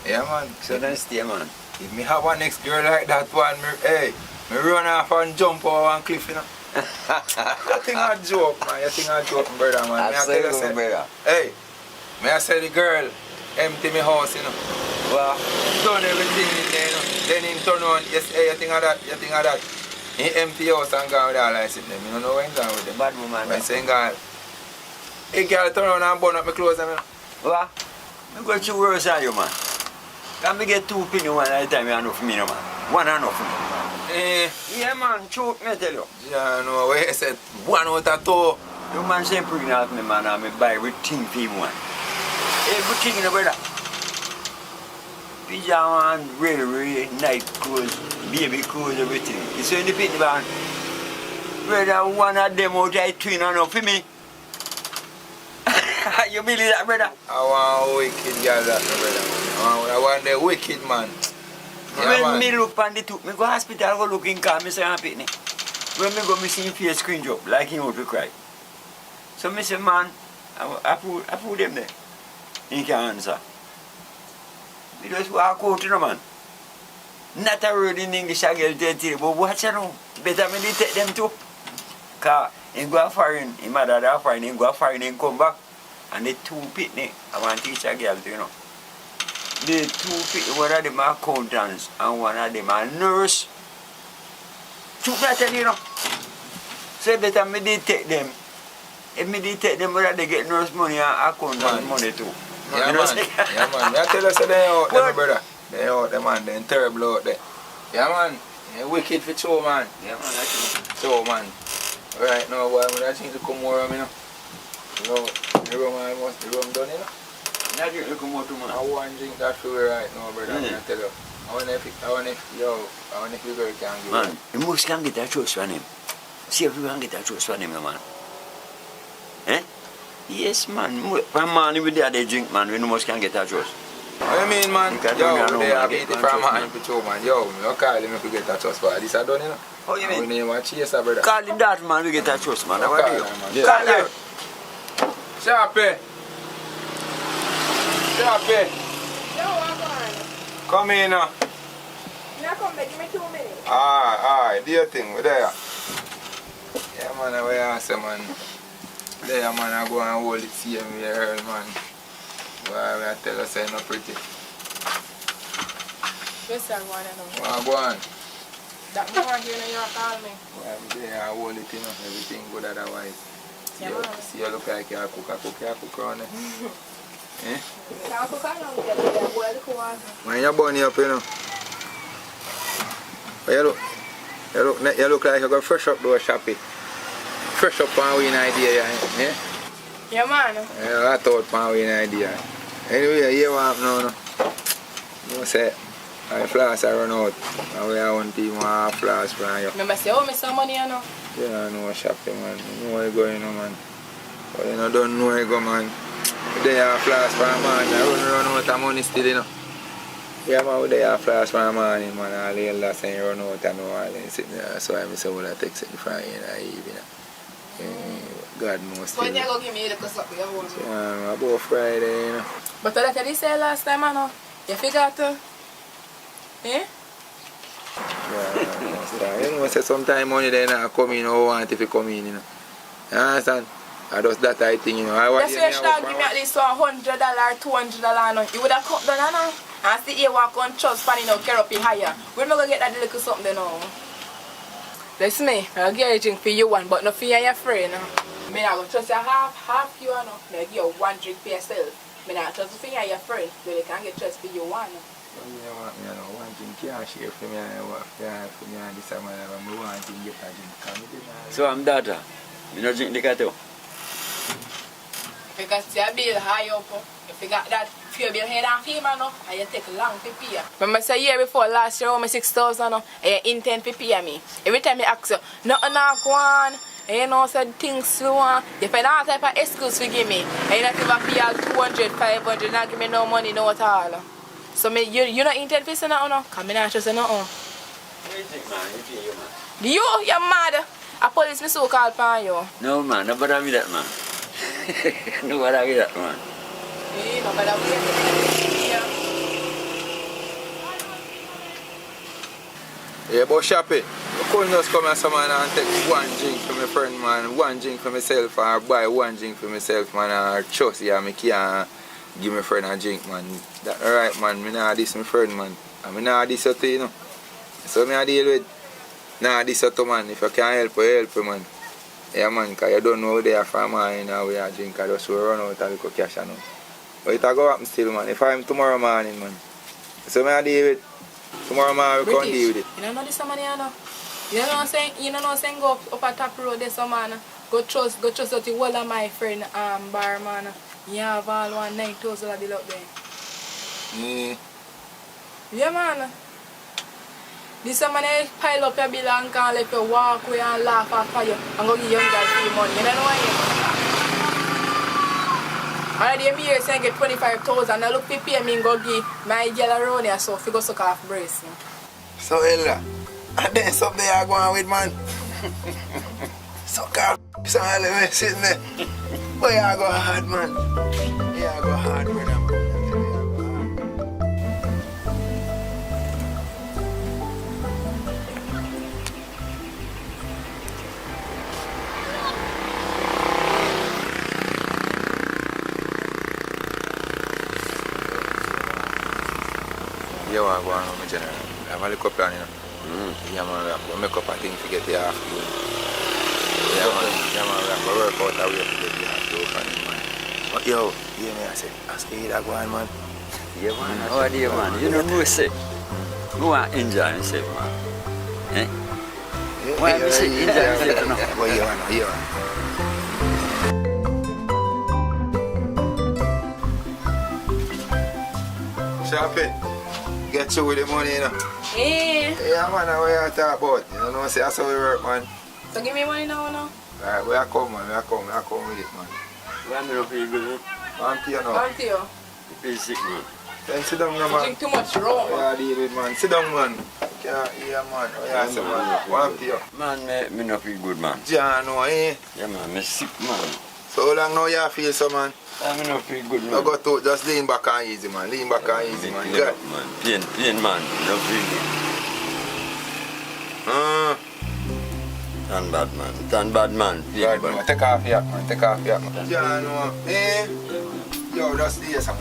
Yeah, man. So then stay, man. If me have a next girl like that one, me run off and jump over one cliff, you know. You think I joke, man. You think I joke, brother, man. Me I tell you, say, brother. Hey, me I say the girl empty me house, you know. Well, done everything in there, you know. Then him turn on, yes, hey, you think of that, you think of that. He empty house and gone with all I sit them. You don't know when gone with them. Bad woman. When saying gone. Hey girl turn around and burn up my clothes, you know. What? I'm going to worse than you, man. Can me get 2 penny one at a time, you enough for me, no, man. One enough for me. Yeah, man, choke me, I tell you. Yeah, no, where you said 1 out of 2. You man say pregnant me, man, and me buy everything for him, man. Everything, you know, brother. Pyjama and really night clothes, baby clothes, everything. You see in the pit, man. Brother, one of them out there twin enough for me. You believe that, brother? I want a wicked girl, that, brother. I want the wicked man. Yeah, when man. me look on the two, me go hospital, go look in car, me say I'm pitney. When me go, me see him face screen drop, like him out to cry. So me say, man, I put them there. He can't answer. Me just walk out, you know, man. Not a word in English, I get tell you, but watch you know. Better me take them too. Because he go foreign, his mother there foreign, he go foreign and come back. And the two pitney, I want to teach a girl, you know. The two pitney, one of them are accountants and one of them are nurse. Took that tell you know. So better me did take them. If me did take them, whether they get nurse money and accountant money too. Yeah, man. Yeah, man. I tell you, so they out there, my brother. They out there, man. They're terrible out there. Yeah, man. They're wicked for two, man. Yeah, man. I think. So, man. Right now, boy, I think to come more, you know. You know, the rum almost, the rum done, you know. I drink you come out to man. I want to drink that for right now, brother. I tell you. I want if you girl can give man, you must can get a trust from him. See if you can get a trust from him, man. Eh? Yes, man. From man, if they drink, man, we must can get a trust. What you mean, man? Yo, they have eaten from man for two, man. Yo, you call him if you get a trust for this. I done, you know. How you mean? We name a chaser, brother. Call him that, man, we get a trust, man. What do you? Call him. Sharpie. Sharpie. No, I'm going. Come in now. Now come back, give me 2 minutes. Alright, do your thing, we're there. Yeah, man, I will answer, man. There, man, I go and hold it, see him here, man. Why I tell us I'm not pretty. Yes, sir, go on, I Go on. That more here than you call me. Well, I'm there, I hold it, you know, everything good otherwise. Yeah, See you look like you cook around there. Eh? Can't cook around there, but boil the water. Man, you're bunny up, you know. But you look like you got fresh up though, Shappy. Fresh up on win idea, yeah? Yeah, man. Yeah, I thought on win idea. Anyway, you want now, no? You say, I flash I run out. And we are one team want flash from you. Remember say, oh, me some money, you know? Yeah, I know Shappy, man. You know where you go, you know, man. But you know, don't know where you go, man. They are flash from man. I run out of money still, you know. Yeah, man, they are flash from morning, man. All the elders saying run out and all and sitting there. So I say, well, I take it from you in the evening. God knows. So when you go give me the cuss up, you hold me. Yeah, about Friday, you know. But like I did say last time, I know. You forgot to. Eh? Yeah, you know, say sometimes money they not come in, or want if you come in, you know. You understand? I just that I think, you know. That's why you should give me at least $100, $200, no. You would have cut down, no? And see you walk on trust pan, you know, carry up it higher. We're not going to get that little something, no. Listen me, I'll get a drink for you one, but not for you and your friend, no. I mean, I will trust you half you, no. I'll give you one drink for yourself. I mean, I trust you for your friend, so they can't get trust for you one, no. You want me, you know, one thing can't share for me, for me and this man, I want to get a drink. So I'm daughter. You don't drink liquor too? Because your bill high up, if you got that few bill head and fee, man, and you take long to pay. Remember, say year before last year, I 6,000, and you intend to pay me. Every time you ask you, nothing not go on, and you know, said things slow on. You find all type of excuse to give me, and you not even pay all 200, 500, not give me no money, no at all. So you not intend to say nothing, no? Because I not trust you nothing. What do you think, man? You feel you, man? You're mad. A police me so called upon you. No, man. No bother me that, man. No bother me that, man. No bother me that. Yeah, but Shappy, you couldn't just come here man and take one drink for my friend, man, one drink for myself, or buy one drink for myself, man, or trust you, I can't give my friend a drink, man. That alright, man, I not this my friend, man. I not this to you know. So I deal with, nah, this to man, if you can help you, man. Yeah, man, because you don't know they are from, man, and we are drink, I just run out a little cash, you know. But it will go happen still, man, if I'm tomorrow morning, man. So I deal with, tomorrow morning we can't deal with it. You don't know this man, you know? You know what I'm saying? You know what I'm saying? Go up a top road this man. Go trust that the whole of my friend bar man. You have all 9,000 of bill up there. Yeah. Yeah, man. This man pile up your bill and can't let you walk away and laugh after you and go give young girl free money. You don't know why? Already I'm here saying get 25,000 and look to pay me and go give my girl around here so if you go suck off brace. So Ella, and then something you going with, man. Suck off some element sitting there. But you go hard, man. You go hard, brother, man. I go on with my general. I have a little plan, you know. Yeah, man, we make up a thing to get the half doing. Yeah, man, we work out a way to get the half doing for him, man. But yo, hear me, I say, ask you that go on, man. Yeah, man. How are you, man? You know who say? Who want to enjoy himself, man? Eh? Why you say enjoy yourself, no? Well, you want. Shopping. Get through with the money, you know. Yeah. Yeah, man, what you talk about? You know, say that's how we work, man. So give me money now, no? Alright, where I come, man? I come with it, man. Why me not feel good, I'm to you now. I'm to you. You feel sick, man. Then sit down, man. Drink too much rum. Yeah, deal with, man. Sit down, man. Yeah, man. Oh, yeah, say, man. One to you. Man, me not feel good, man. John, no, eh? Yeah, man, me sick, man. So how long now you feel so, man? Me not feel good, man. No go to, just lean back and easy, man. Lean back and easy, man. Good. Man, plain, man. Not feel good. Turn bad, man. Turn bad, man. Right, man. Take off your hat, man. Take off your hat, man. John, no. Eh? Yo, just stay some,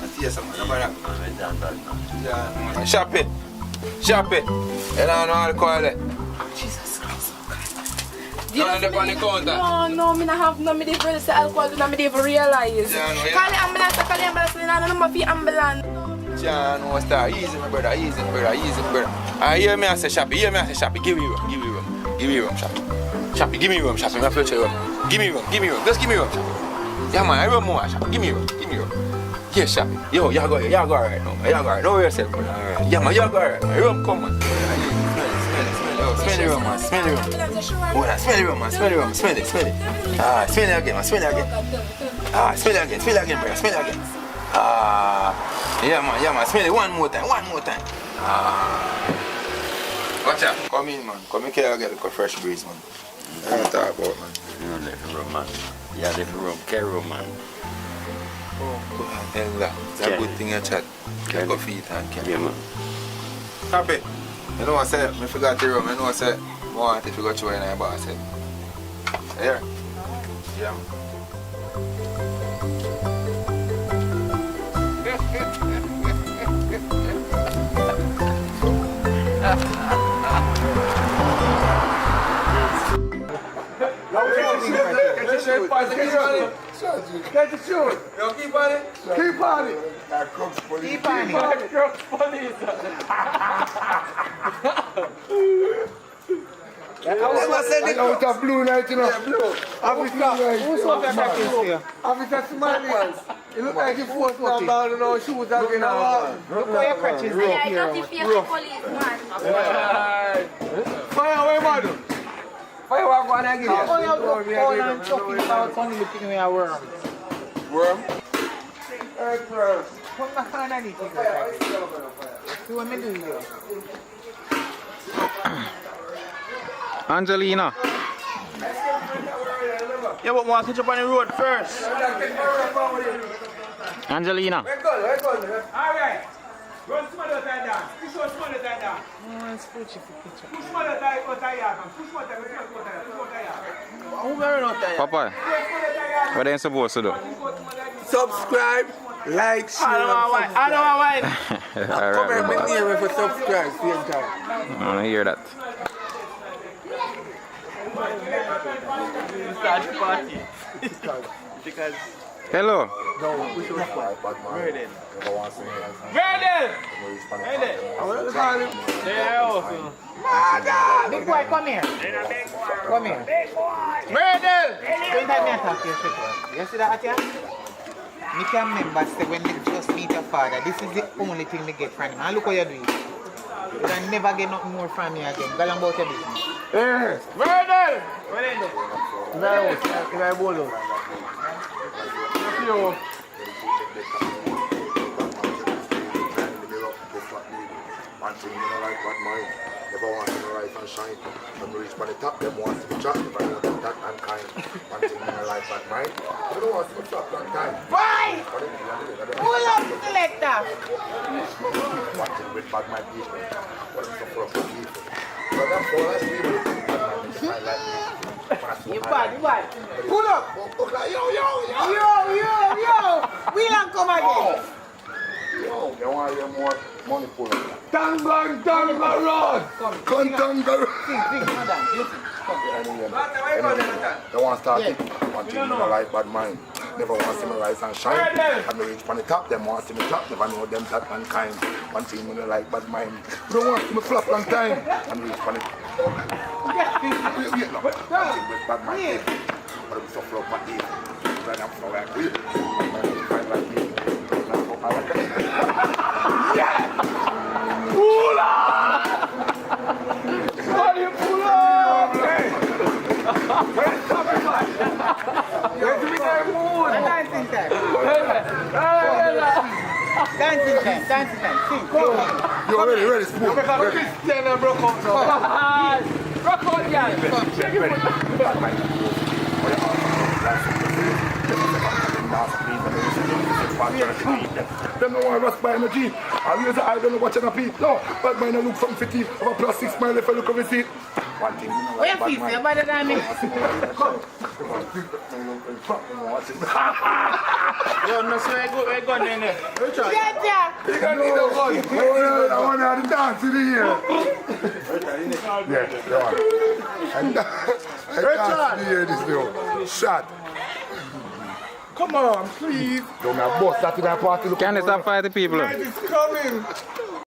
no matter. Turn bad, man. John, no. Shop it. You don't know alcohol there. Jesus Christ. No, me not have no, me didn't really say alcohol, and me didn't even realize. Call the ambulance, me not know for ambulance. John, no, start easy, my brother, easy. I hear me, I say, Shappy, give me rum, Shappy, give me rum, Shappy, my future rum. Give me rum, just give me rum, Shappy. Yeah, man, I run more, Shappy, give me rum. Yeah, Shappy, yo, you go alright now, you go alright, don't worry yourself, man. Yeah, man, you go alright, rum come, man. Smell the rum, man, smell the rum. Oh, smell the rum, man, smell it. Ah, smell it again, man, smell it again, brother, smell it again. Yeah, man, smell it one more time. Watch out, come in, man. Come in here and get a fresh breeze, man. I don't talk about, man. You don't let me rum, man. Yeah, let me rum, carry rum, man. Oh, God, it's a good thing you chat. You go feet and carry. Yeah, man. Happy. You know what I said? I forgot the rum. You know what I said? I want if you go through in my boss head. Here. Yeah, man. Get the shoot. Yo, keep on it. Keep on it. Keep on it. Crooks police. Out of blue night, you know. Yeah, blue. Who's on that package here? Officer Smiley. You look like you forced down down and all shoes again. Look where your crutches are. Yeah, I got the face of police, man. Fire away, madam. Fire walk on and give you. How you go and talking about only looking at a worm? Worm? Earthworm. Put my hand on it. See what I do here. Angelina. Yeah, but want to catch up on the road first. Angelina. Alright. Run some other time down. Push out some other time down. Push some other time down. Push some other time. Who wearing out there? Papa, what are you supposed to do? Subscribe, like, share. I don't want wine. Come here, me near me for subscribe. Same time. I want to hear that. Start the party. Because hello. No, we should start. Murder. Big boy, come here. Come here. Murder! Don't have me attack you. You see that here? Me can remember say when they just meet your father, this is the only thing they get from him. And look what you're doing. You can never get nothing more from me again. Go on about your business. Yes. Murder! What is it? If I bowl out. You. One thing you know like what mine. Never want to rise and shine. When we reach by the top, them want to be trapped. If I want to that and kind. One thing you know like what mine. You don't want to be trapped and kind. Why? Pull up the selector. One thing with bad mind people. What is the for people? But that's all I see with bad mind like me. You bad. Pull up. Yo. We'll come again. Yo, you want to hear more? Money pull up. Tangan road. Contango. They want to start it. One thing in my life, bad mind. Never want to see me rise and shine. And me reach on the top, them want to see me top. Never know them that mankind. One thing in my life, bad mind. You don't want to see me flop long time. And reach on the top. Bad mind. But I'm so flop at it. Right now, so like we. Yeah! Pull up! Somebody pull up! Hey! Where's the man? Where's the man mood? Dancing time. Dancing time. Sing. You're ready, spoon. Christian and broke out now. Broke out, guys. Them no want to rush by in the Jeep. I raise the eye, don't know watching a peep. No, but mine look something for teeth. Of a plus 6 mile if I look over see. One thing. Where you feel? You're better than me. Yo, no say we're going in there. Richard. Yeah. You got need a gun. I want to dance in here. Yeah, go on. I dance in here this day. Shot. Come on, please. Don't have boss that in that party. Can they stop fighting people? Guys, it's coming.